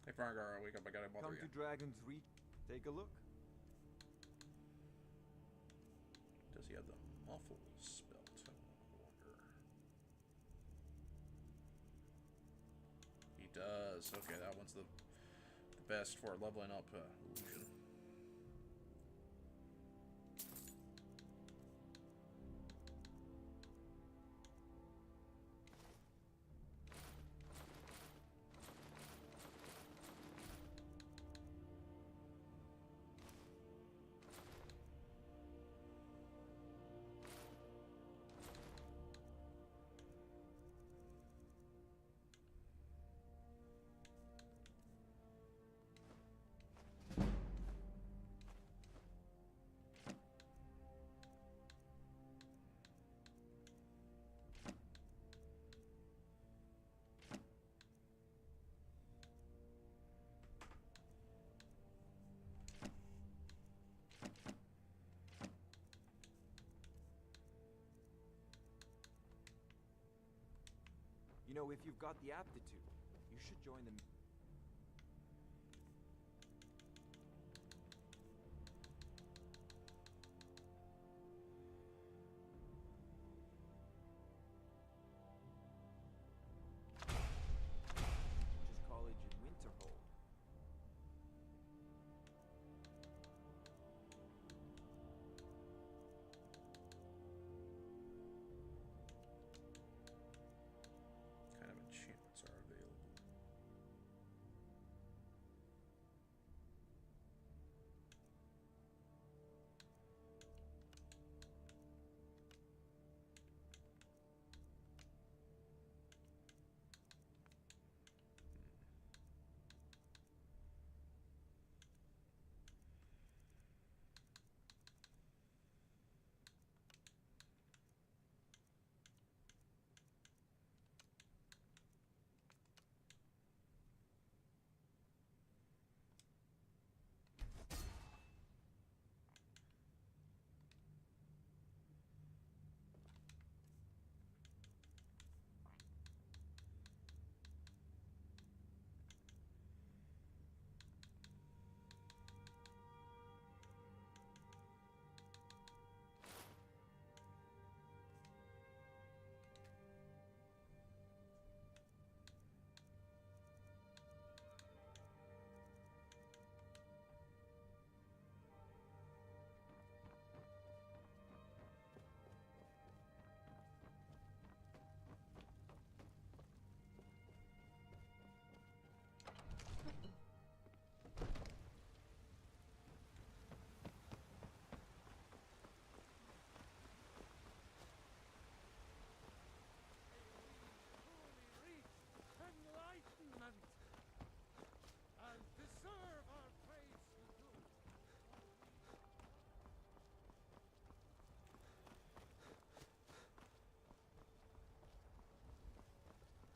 Hey, Fargar, wake up! I gotta bother Come you. to Dragon's Reach. Take a look. Does he have the muffle spelt? I wonder. He does. Okay, that one's the best for leveling up illusion. You know, if you've got the aptitude, you should join them. Just college in Winterhold. Kind of enchantments are available.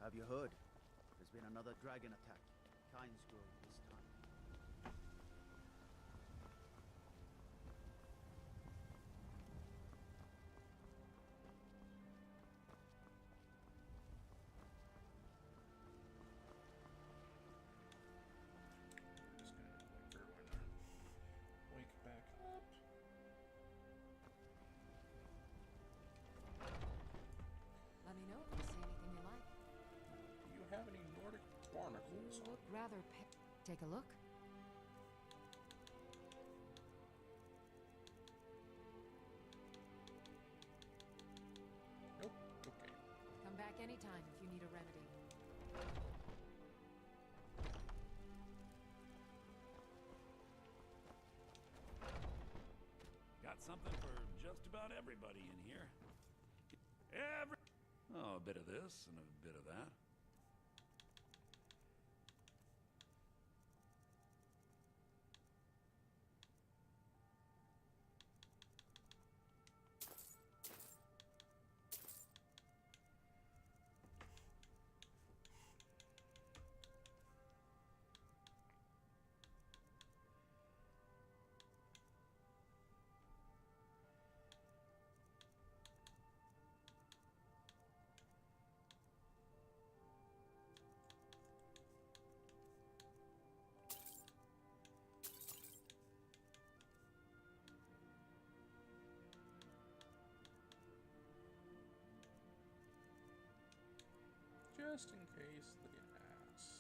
Have you heard? There's been another dragon attack. Kyne's Grove this time. Just gonna wait for everyone to wake back up. Let me know if you see anything you like. Do you have any Nordic barnacles? You look rather Take a look. Nope. Okay. Come back anytime if you need a remedy. Got something for just about everybody in here. Oh, a bit of this and a bit of that. Just in case they ask.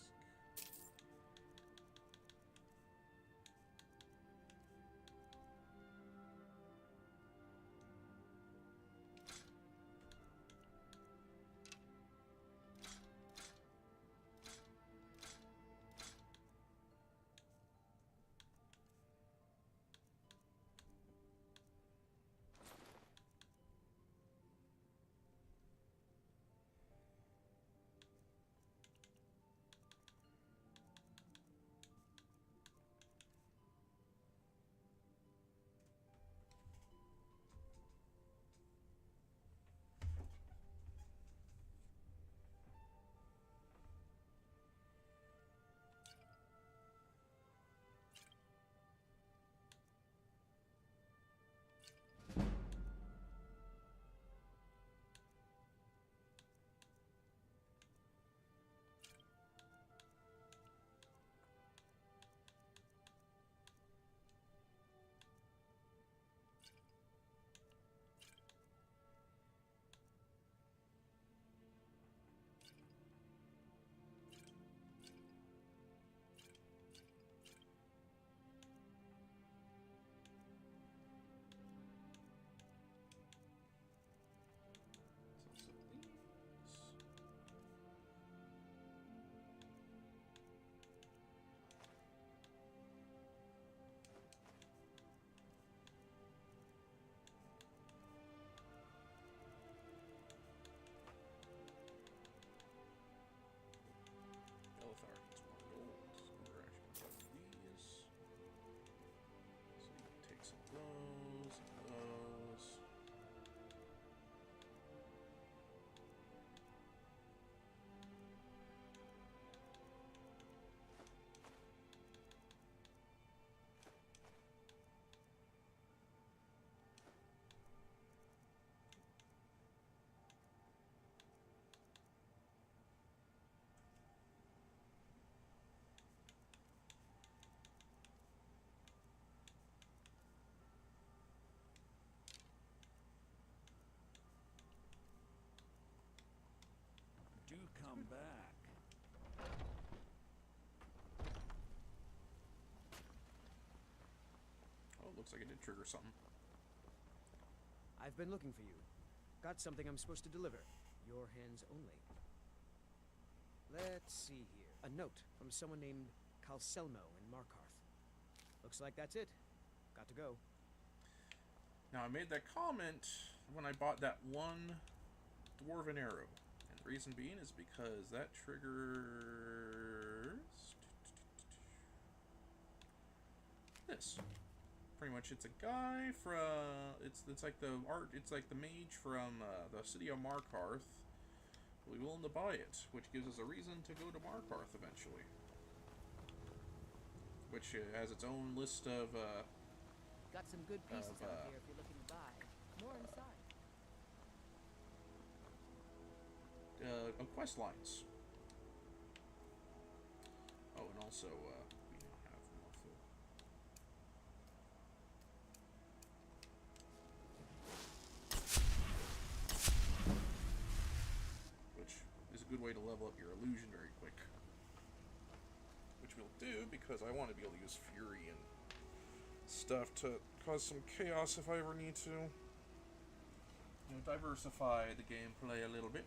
Do come back. Oh, looks like it did trigger something. I've been looking for you. Got something I'm supposed to deliver. Your hands only. Let's see here. A note from someone named Calselmo in Markarth. Looks like that's it. Got to go. Now, I made that comment when I bought that one dwarven arrow. And the reason being is because that triggers this. Pretty much, it's a guy from it's like the mage from the city of Markarth we'll be willing to buy it, which gives us a reason to go to Markarth eventually. Which has its own list of, Got some good pieces out here if you're looking to buy. More inside. Quest lines. Oh, and also, we now have more food. Which is a good way to level up your illusion very quick. Which we'll do, because I want to be able to use Fury and stuff to cause some chaos if I ever need to. You know, diversify the gameplay a little bit.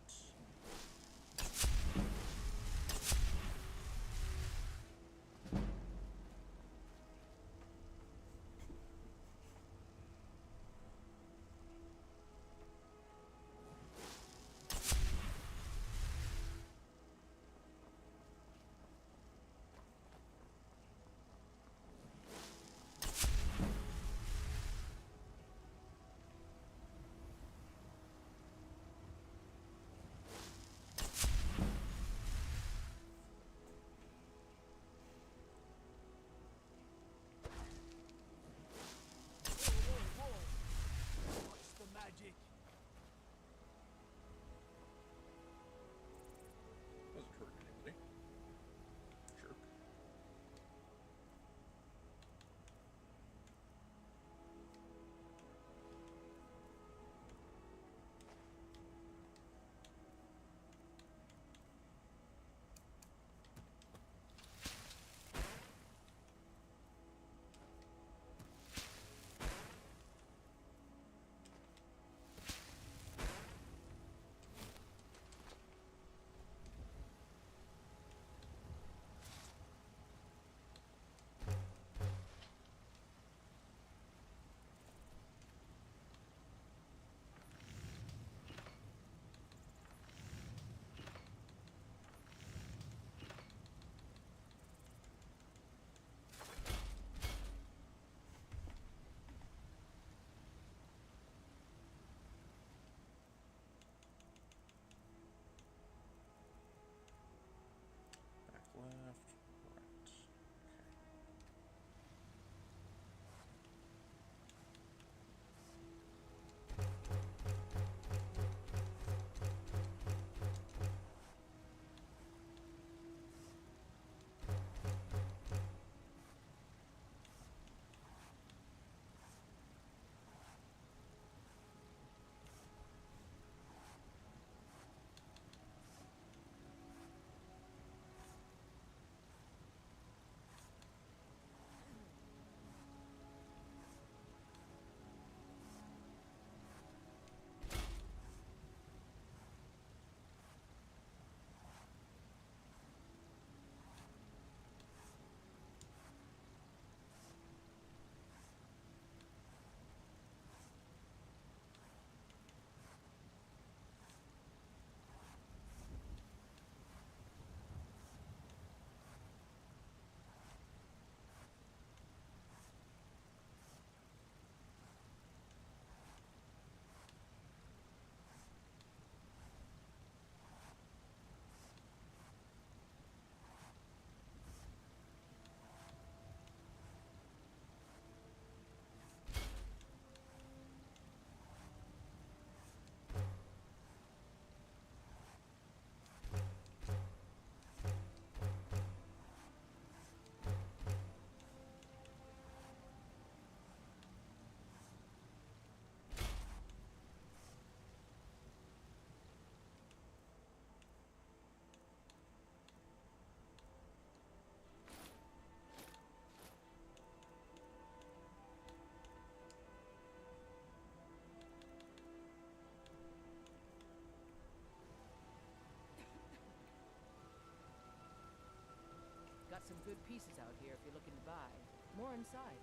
Got some good pieces out here if you're looking to buy. More inside.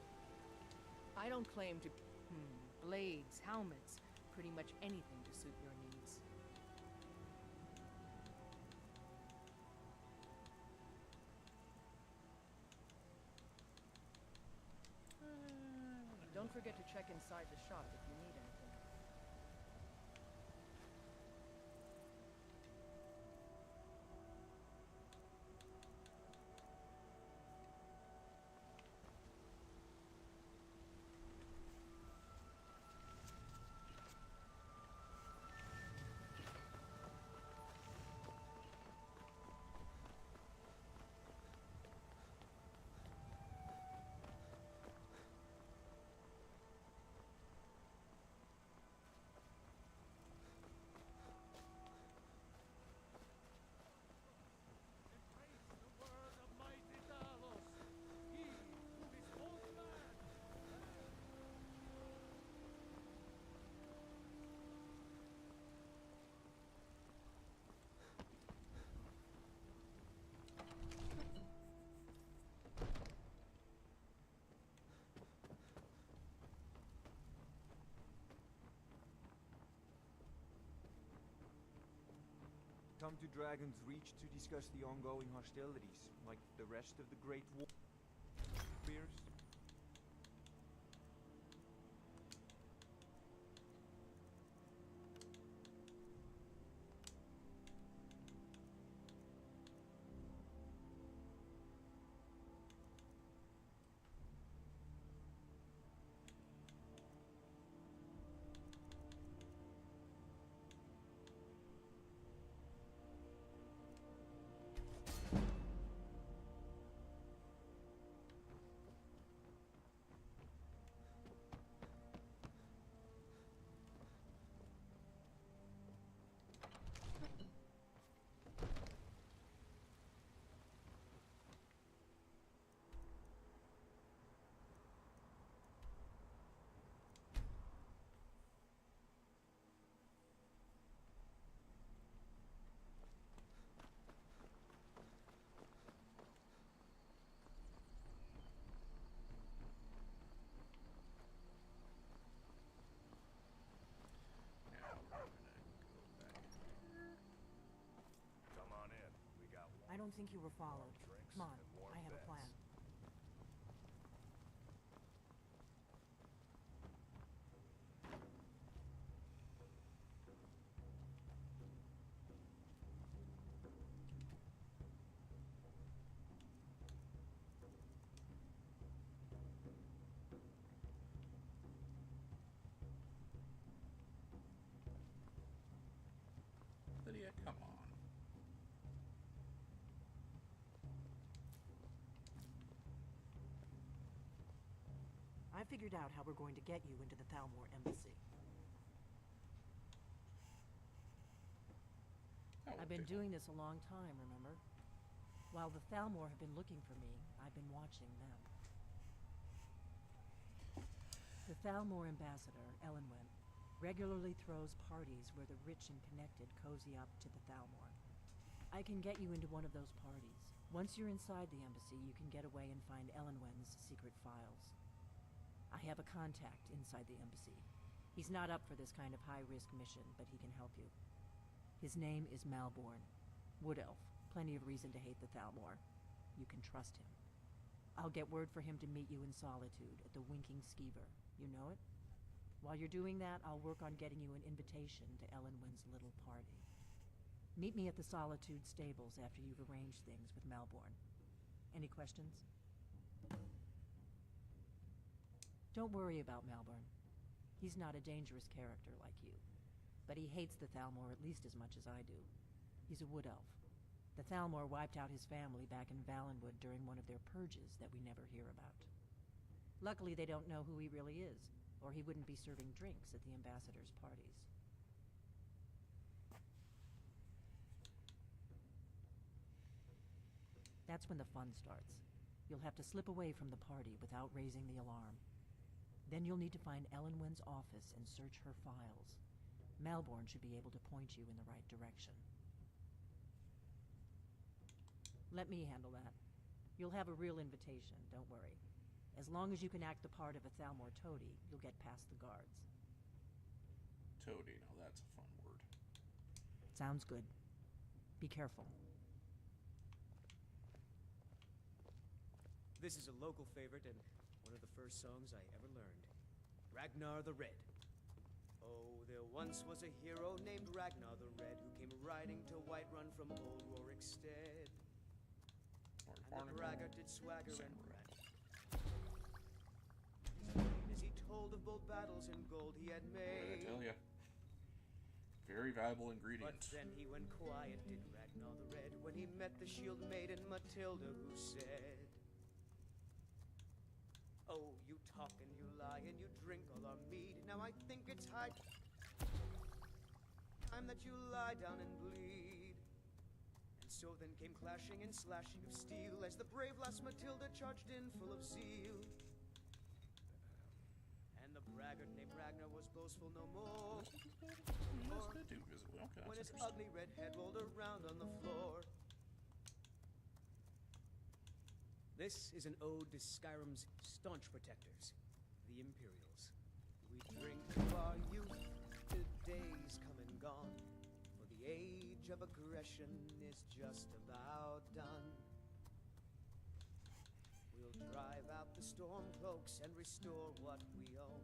I don't claim to... blades, helmets, pretty much anything to suit your needs. Don't forget to check inside the shop if you need anything. Come to Dragon's Reach to discuss the ongoing hostilities, like the rest of the Great War. Warriors? Come on in. We got I don't think you were followed. Come on, I have a plan. Lydia, come on. I figured out how we're going to get you into the Thalmor embassy. I've been doing this a long time, remember? While the Thalmor have been looking for me, I've been watching them. The Thalmor ambassador, Elenwen, regularly throws parties where the rich and connected cozy up to the Thalmor. I can get you into one of those parties. Once you're inside the embassy, you can get away and find Elenwen's secret files. I have a contact inside the embassy. He's not up for this kind of high-risk mission, but he can help you. His name is Malborn. Wood Elf. Plenty of reason to hate the Thalmor. You can trust him. I'll get word for him to meet you in Solitude at the Winking Skeever. You know it? While you're doing that, I'll work on getting you an invitation to Elenwen's little party. Meet me at the Solitude stables after you've arranged things with Malborn. Any questions? Don't worry about Malborn. He's not a dangerous character like you. But he hates the Thalmor at least as much as I do. He's a wood elf. The Thalmor wiped out his family back in Valenwood during one of their purges that we never hear about. Luckily, they don't know who he really is, or he wouldn't be serving drinks at the ambassador's parties. That's when the fun starts. You'll have to slip away from the party without raising the alarm. Then you'll need to find Elenwen's office and search her files. Malborn should be able to point you in the right direction. Let me handle that. You'll have a real invitation, don't worry. As long as you can act the part of a Thalmor toady, you'll get past the guards. Toady, now that's a fun word. Sounds good. Be careful. This is a local favorite and one of the first songs I ever learned. Ragnar the Red. Oh, there once was a hero named Ragnar the Red who came riding to Whiterun from old Rorikstead. And the braggart did swagger and brag. As he told of bold battles and gold he had made. I tell ya. Very valuable ingredient. But then he went quiet, did Ragnar the Red, when he met the shield maiden Matilda, who said, "Oh, you talk and you lie and you drink all our mead. Now I think it's high time that you lie down and bleed." And so then came clashing and slashing of steel as the brave lass Matilda charged in full of zeal. And the braggart named Ragnar was boastful no more. When his ugly red head rolled around on the floor. This is an ode to Skyrim's staunch protectors, the Imperials. We drink to our youth, to days come and gone, for the age age of aggression is just about done. We'll drive out the stormcloaks and restore what we own.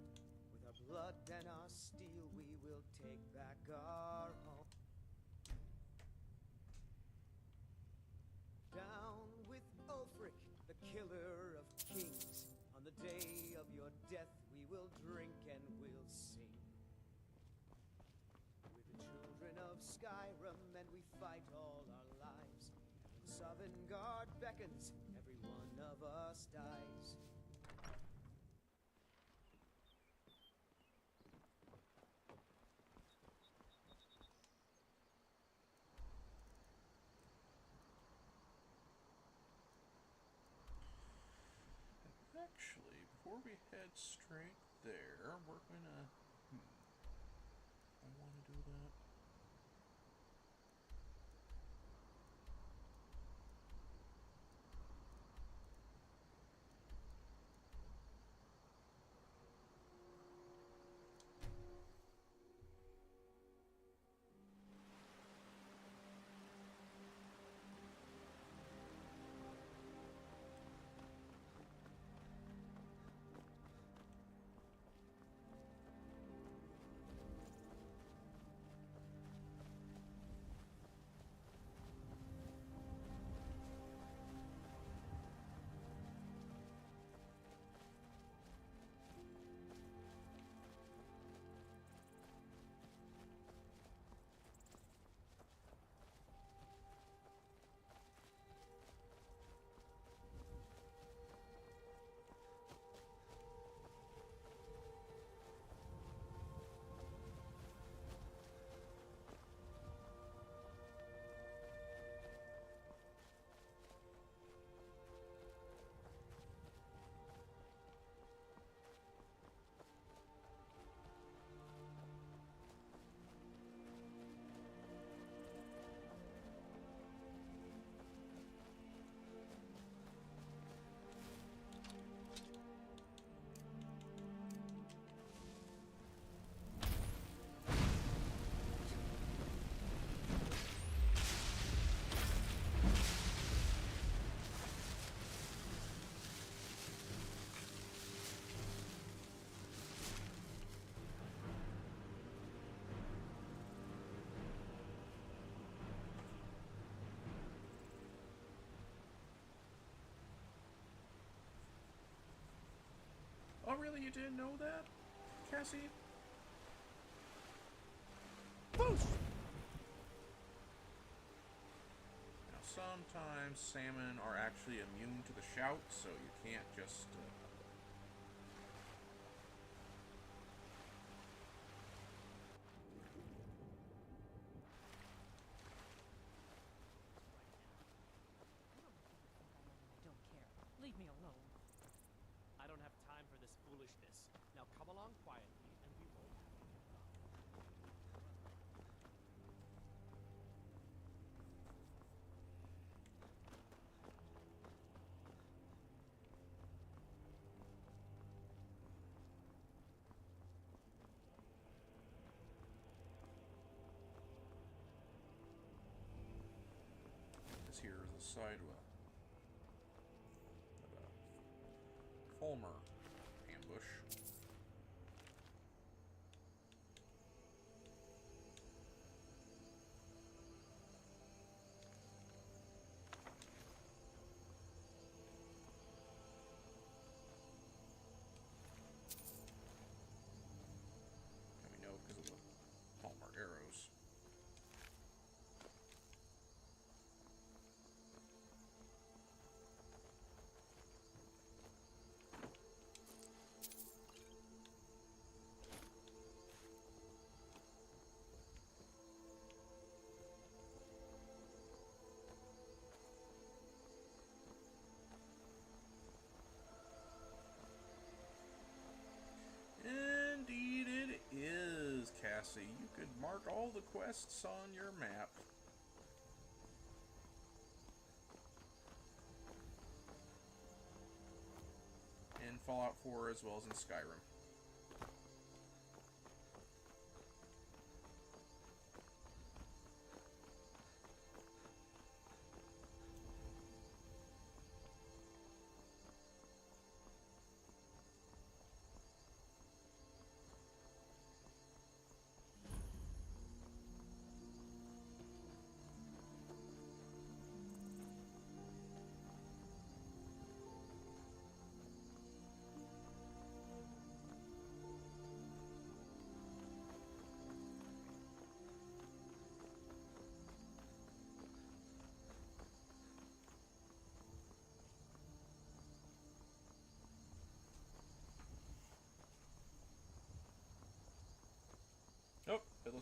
With our blood and our steel, we will take back our home. Down with Ulfric, the killer of kings. On the day of your death, we will drink and we'll sing. We're the children of Skyrim, and we fight all our lives. When Sovngarde beckons, every one of us dies. Actually, before we head straight there, we're gonna... I want to do that. Oh, really? You didn't know that, Cassie? Boost! Now, sometimes salmon are actually immune to the shout, so you can't just... Leave me alone. I don't have time for this foolishness. Now come along quietly, and we won't have to get This here is a side Fulmer ambush. And we know because of the Fulmer arrows. Indeed it is, Cassie. You could mark all the quests on your map. In Fallout 4 as well as in Skyrim.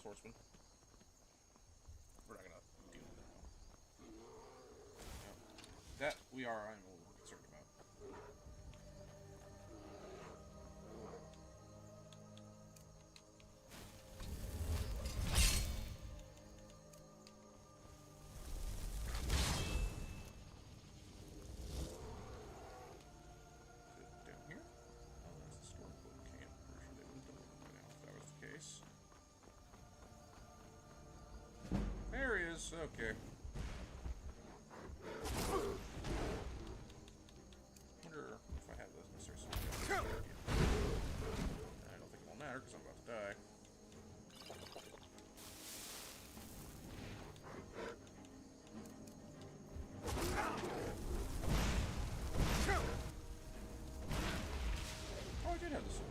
swordsman. We're not gonna deal with that now. That we are. I'm a little concerned about. There he is. Okay. Wonder if I have those necessary skills. I don't think it will matter because I'm about to die. Oh, I did have the sword.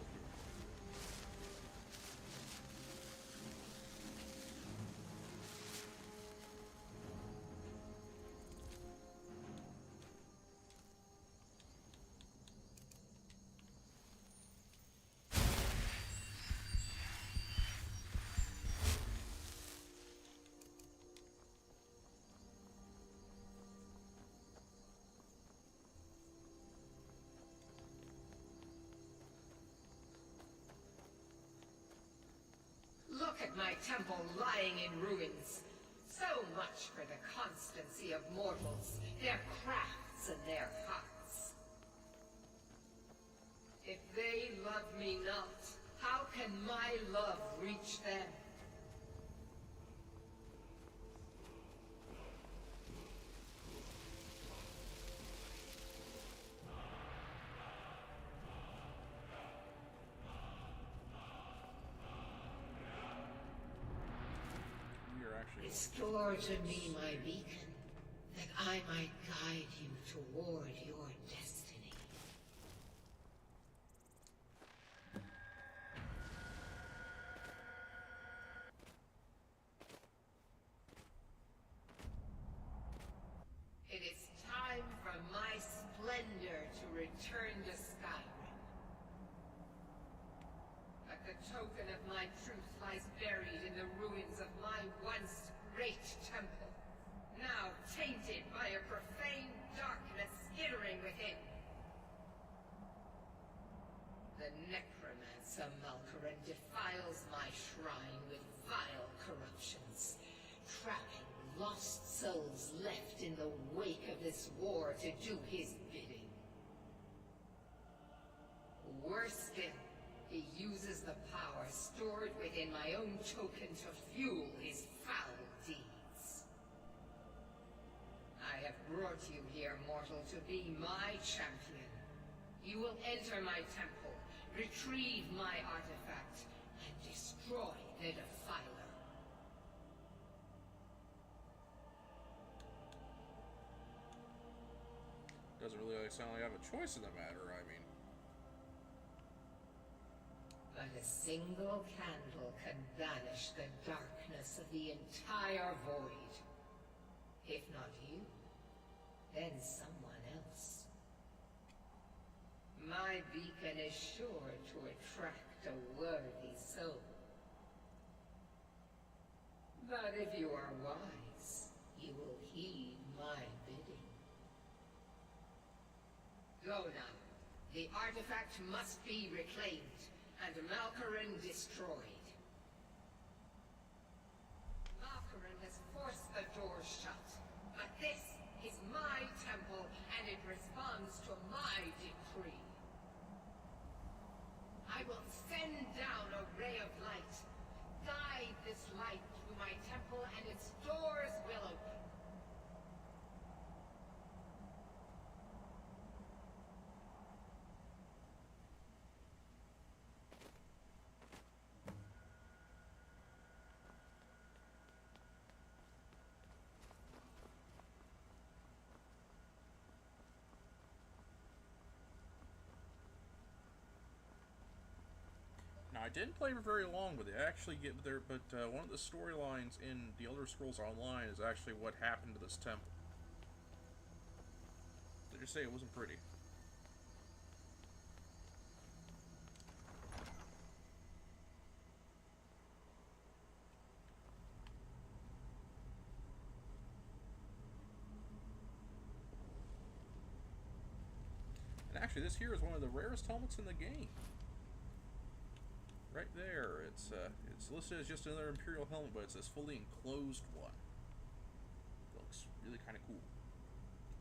Look at my temple lying in ruins. So much for the constancy of mortals, their crafts and their hearts. If they love me not, how can my love reach them? Restore to me my beacon, that I might guide you toward your destiny. It is time for my splendor to return to Skyrim. But the token of my truth lies buried in the ruins of my once great temple, now tainted by a profane darkness skittering within. The necromancer Malkaran defiles my shrine with vile corruptions, trapping lost souls left in the wake of this war to do his bidding. Worse still, he uses the power stored within my own token to fuel his foul deeds. I have brought you here, mortal, to be my champion. You will enter my temple, retrieve my artifact, and destroy the Defiler. Doesn't really sound like I have a choice in the matter, I mean. But a single candle can banish the darkness of the entire void. If not you, then someone else. My beacon is sure to attract a worthy soul. But if you are wise, you will heed my bidding. Go now. The artifact must be reclaimed, and Malkaran destroyed. Malkaran has forced the doors shut, but this is my temple, and it responds to my decree. I will send down a ray of light. Guide this light through my temple, and its doors will open. Now, I didn't play for very long with it. I actually get there, but one of the storylines in The Elder Scrolls Online is actually what happened to this temple. They just say it wasn't pretty. actually, this here is one of the rarest helmets in the game. Right there, it's listed as just another Imperial helmet, but it's this fully enclosed one. It looks really kind of cool.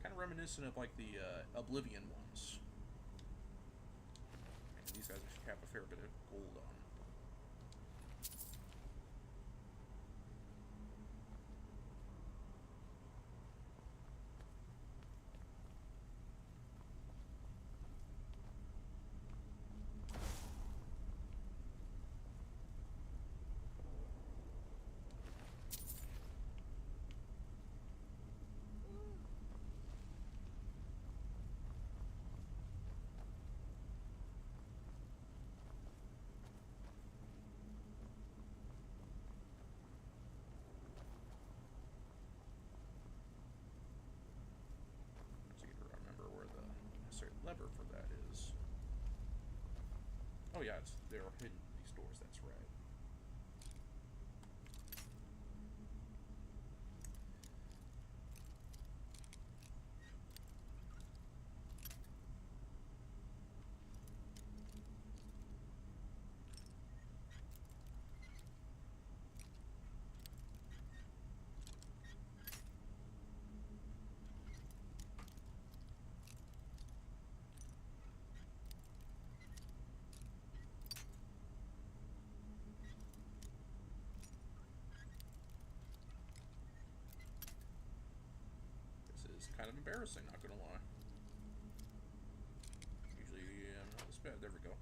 Kind of reminiscent of like the Oblivion ones. And these guys actually have a fair bit of gold on them. Lever for that is. Oh yeah, they're hidden in these doors, that's right. Kind of embarrassing, not gonna lie. Usually I'm not this bad. There we go.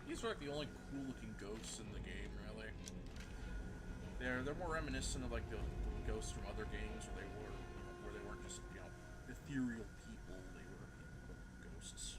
These are like the only cool looking ghosts in the game, really. They're more reminiscent of like the ghosts from other games where they weren't just ethereal people. They were ghosts.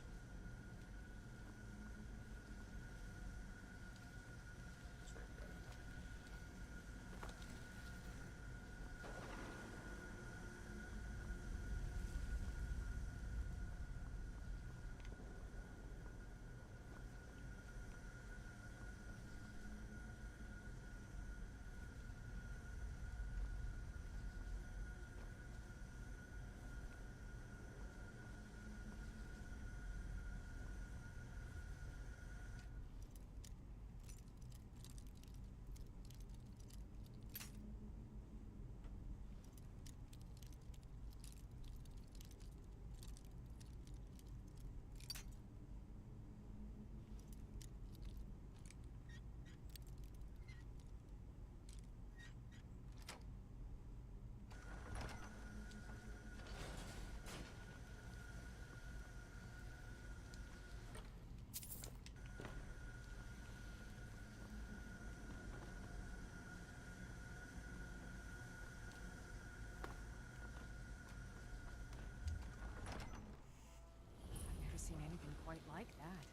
I've never seen anything quite like that.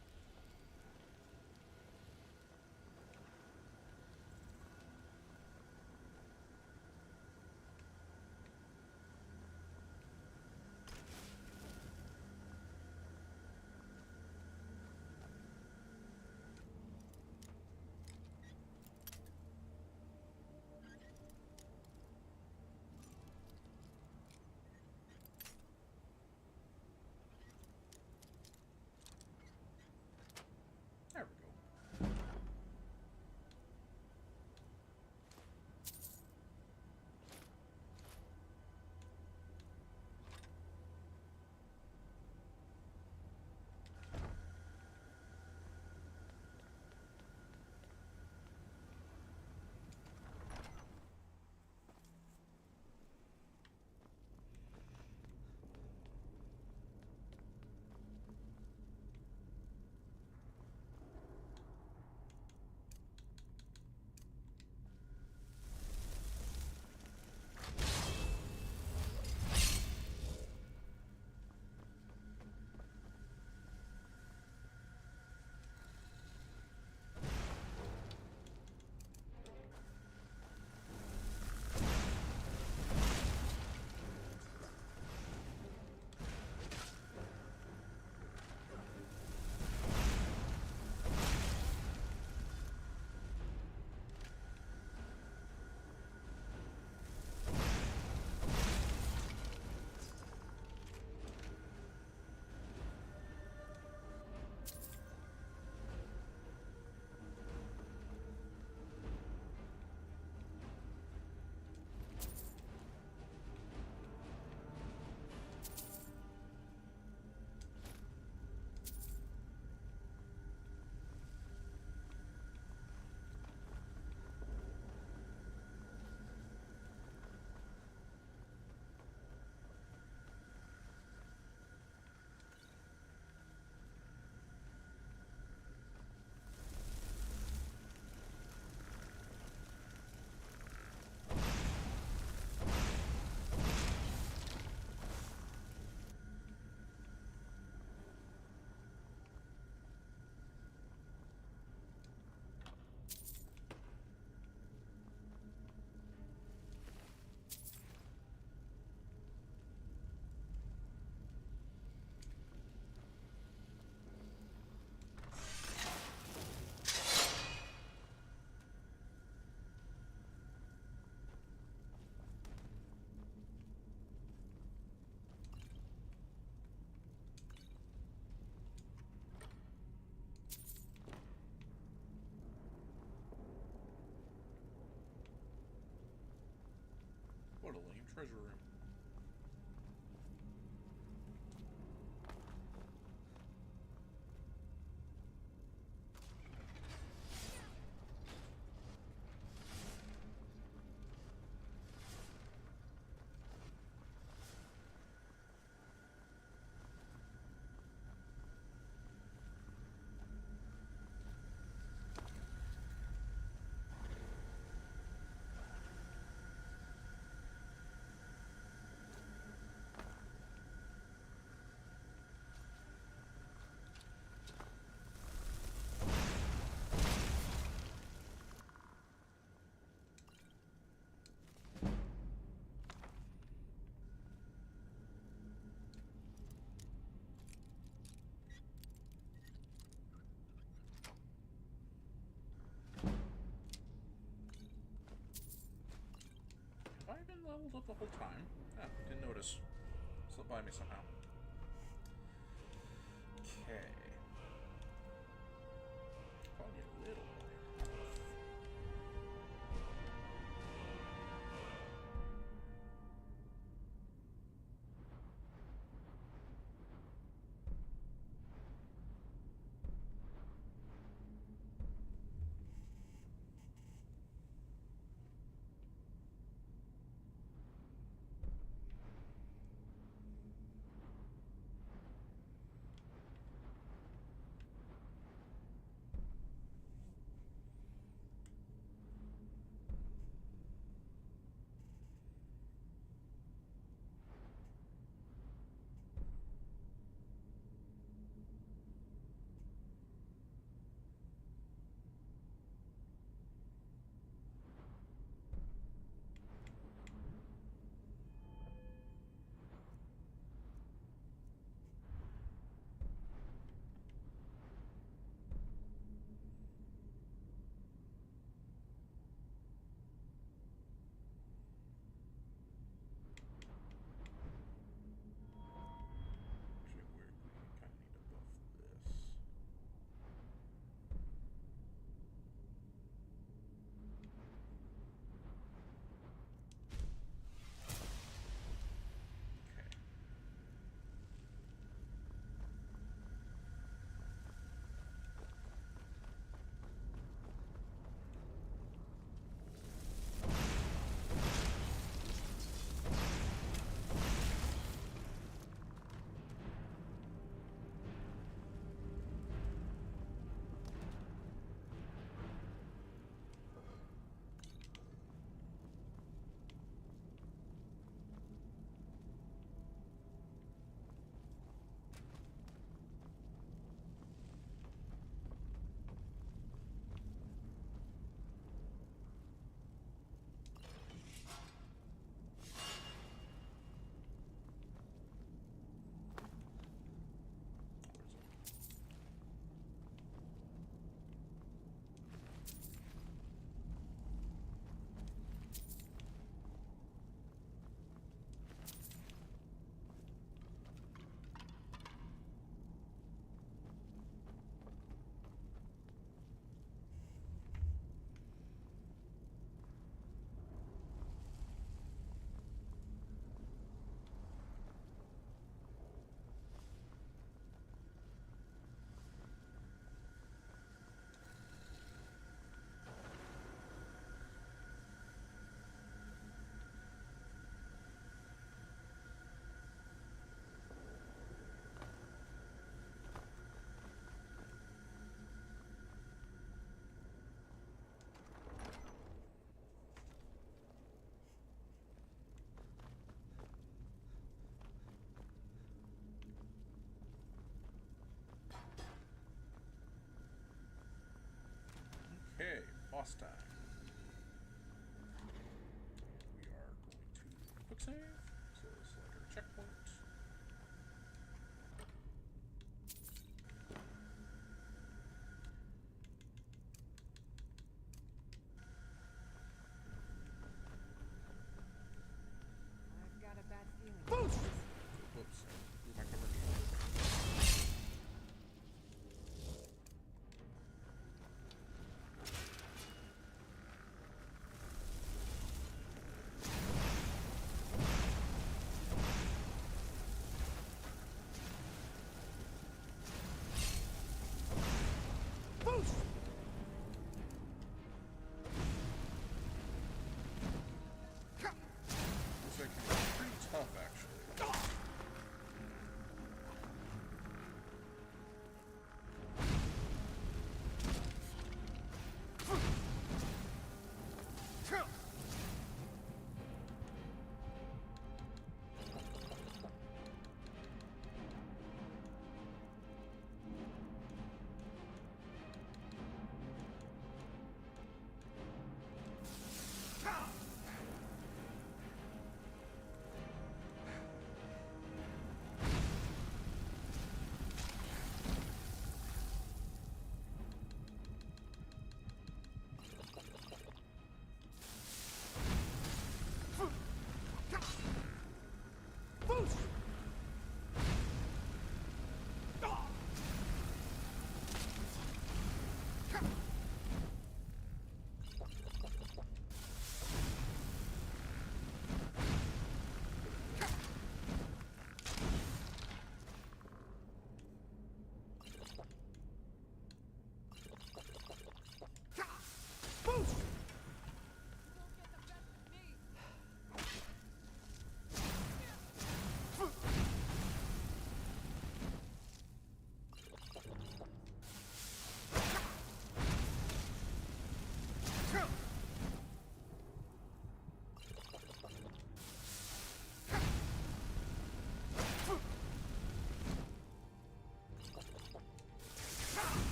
There we go. What a lame treasure room. leveled up the whole time. Ah, didn't notice. Slipped by me somehow. Okay. Probably a little more health. Okay, boss time. We are going to quick save, so select our checkpoint. I've got a bad feeling. Whoops. Blew my cover.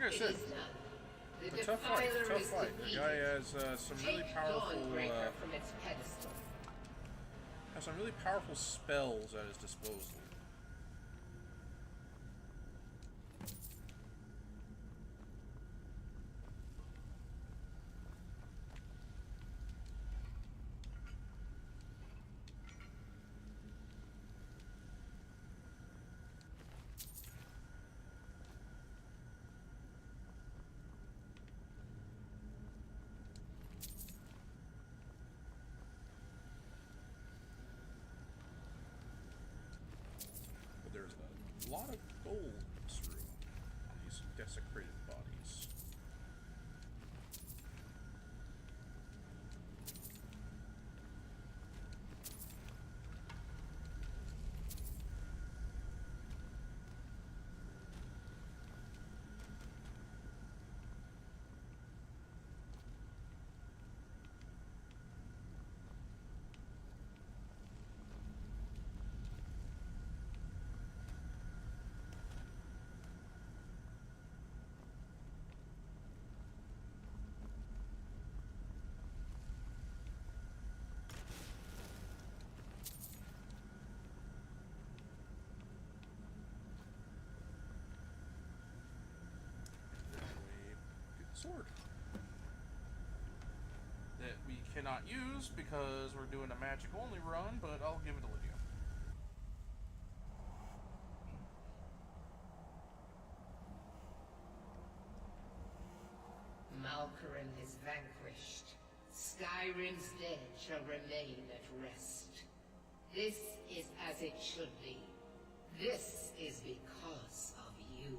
I said, a tough fight. Tough fight. The guy has some really powerful. From its pedestal. Has some really powerful spells at his disposal. A lot of gold in this room on these desecrated bodies. Sword that we cannot use because we're doing a magic only run, but I'll give it to Lydia. Malkoran is vanquished. Skyrim's dead shall remain at rest. This is as it should be. This is because of you.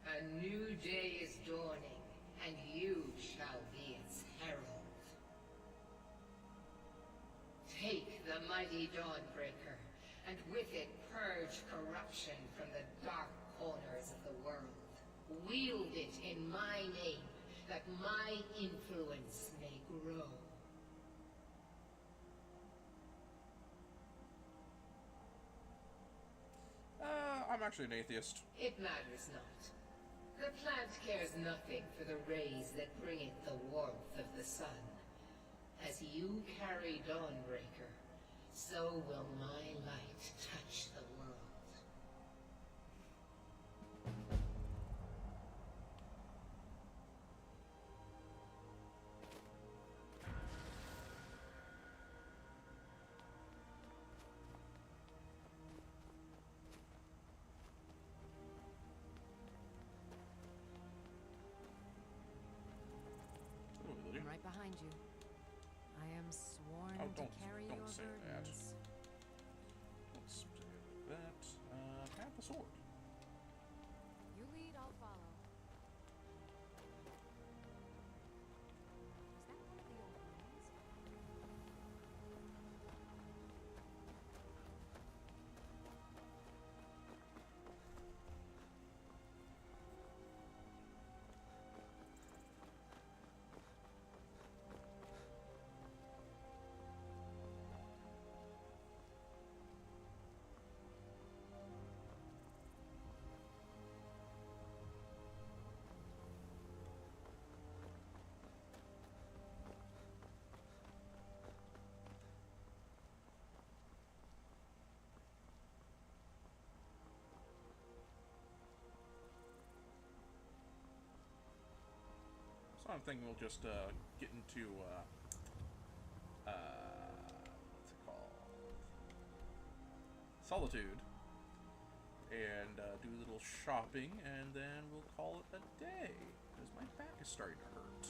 A new day is dawning, and you shall be its herald. Take the mighty Dawnbreaker, and with it purge corruption from the dark corners of the world. Wield it in my name, that my influence may grow. I'm actually an atheist. It matters not. The plant cares nothing for the rays that bring it the warmth of the sun. As you carry Dawnbreaker, so will my light touch the world. I'm right behind you. I am sworn Oh, to carry don't your say that. burdens. Don't say that. Have the sword. You lead, I'll follow. Is that one of the old ruins? So I'm thinking we'll just get into what's it called? Solitude, and do a little shopping, and then we'll call it a day because my back is starting to hurt.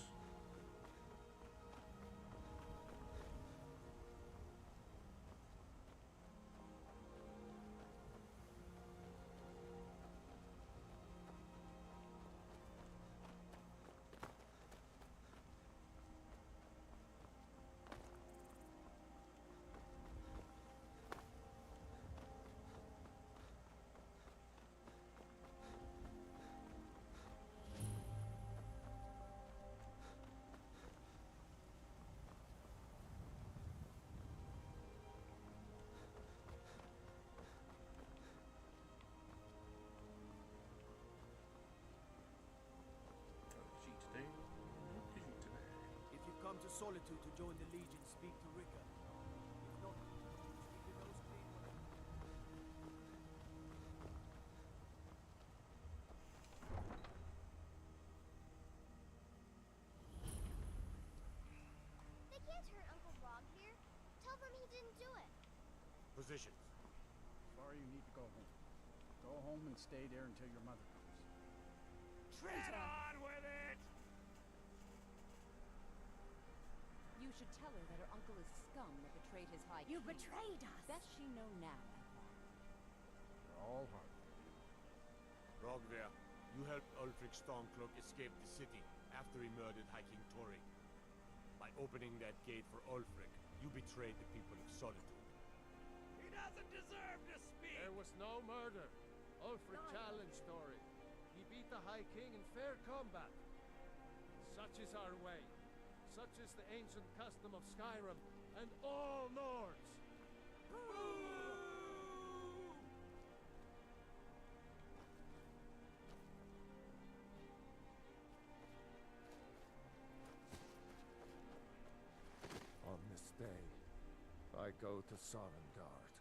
Solitude to join the Legion, speak to Rika. If not, keep your nose clean. They can't hurt Uncle Rog here. Tell them he didn't do it. Positions. Sorry, you need to go home. Go home and stay there until your mother comes. Get on with it! You should tell her that her uncle is scum that betrayed his high You king. betrayed us! Best she know now. We're all hard. Rogver, you helped Ulfric Stormcloak escape the city after he murdered High King Tori. By opening that gate for Ulfric, you betrayed the people of Solitude. He doesn't deserve to speak! There was no murder. Ulfric challenged Tori. He beat the High King in fair combat. Such is our way. Such is the ancient custom of Skyrim and all Nords. On this day, I go to Sorengard.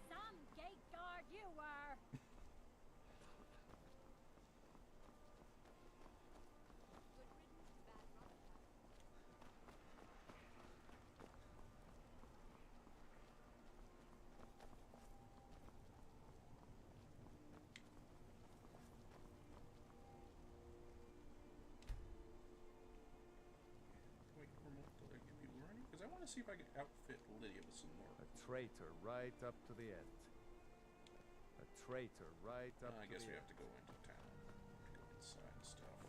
Some gate guard you were! Wait for most of the people running? Because I want to see if I can outfit Lydia with some more. A traitor right up to the end. A traitor right up to the end. I guess we have to go into town. Go inside and stuff.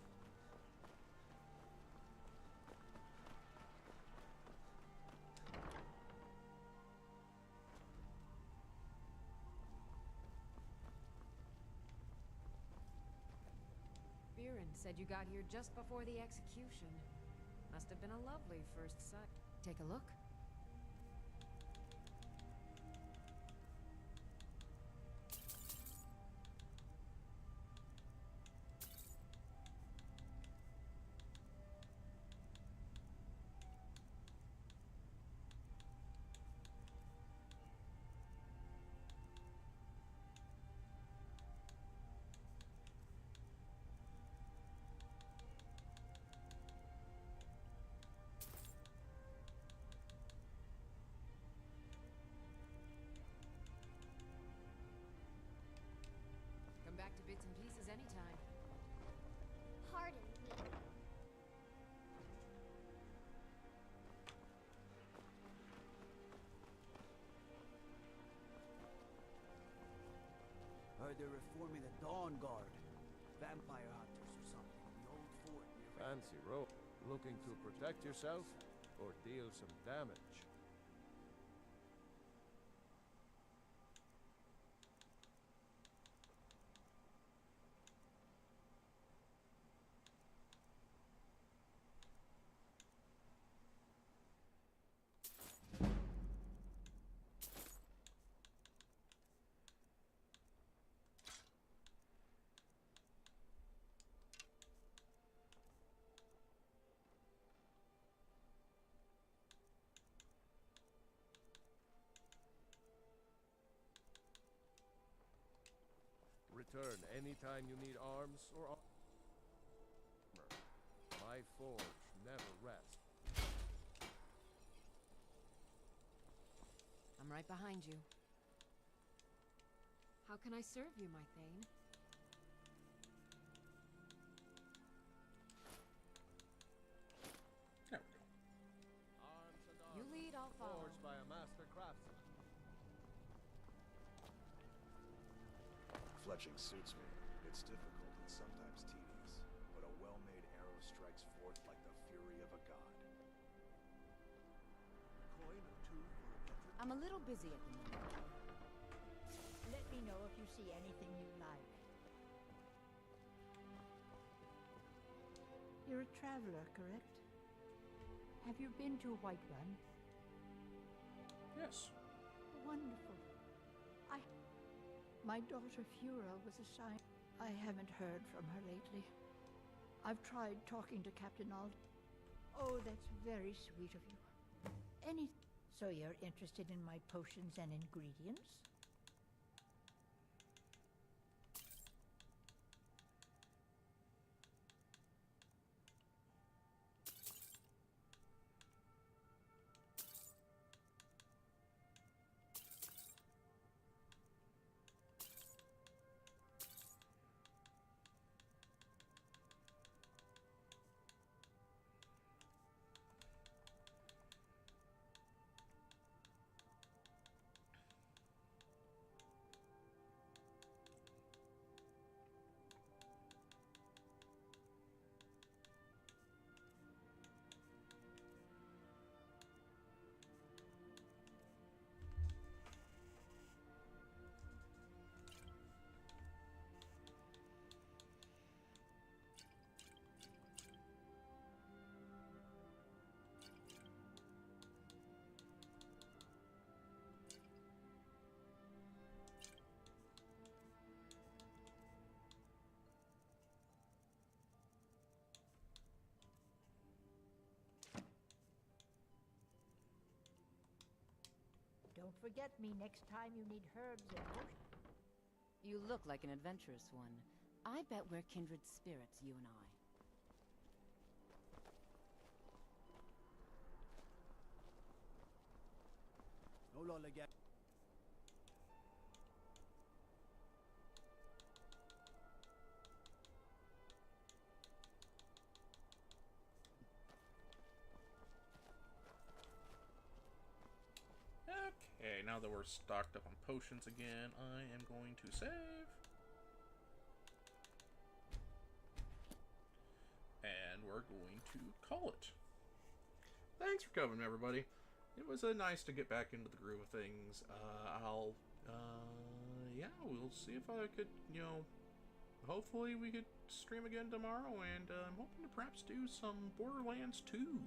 Viren said you got here just before the execution. Must have been a lovely first sight. Take a look. Come back to bits and pieces anytime. Pardon me. Heard they're reforming the Dawn Guard. Vampire hunters or something. The old fort near... Fancy rope. Looking to protect yourself or deal some damage? Return anytime you need arms or armor. My forge never rests. I'm right behind you. How can I serve you, my Thane? There we go. Arms and You armor, lead, I'll follow. forged by a master craftsman. Fletching suits me. It's difficult and sometimes tedious, but a well-made arrow strikes forth like the fury of a god. Coin or two for a veteran? I'm a little busy at the moment. Let me know if you see anything you like. You're a traveler, correct? Have you been to Whiterun? Yes. Wonderful. My daughter Fura was assigned. I haven't heard from her lately. I've tried talking to Captain Ald. Oh, that's very sweet of you. So you're interested in my potions and ingredients? Don't forget me next time you need herbs and potions. You look like an adventurous one. I bet we're kindred spirits, you and I. No lollygag. Okay, now that we're stocked up on potions again, I am going to save. And we're going to call it. Thanks for coming, everybody. It was nice to get back into the groove of things. Yeah, we'll see if I could, hopefully we could stream again tomorrow, and I'm hoping to perhaps do some Borderlands 2.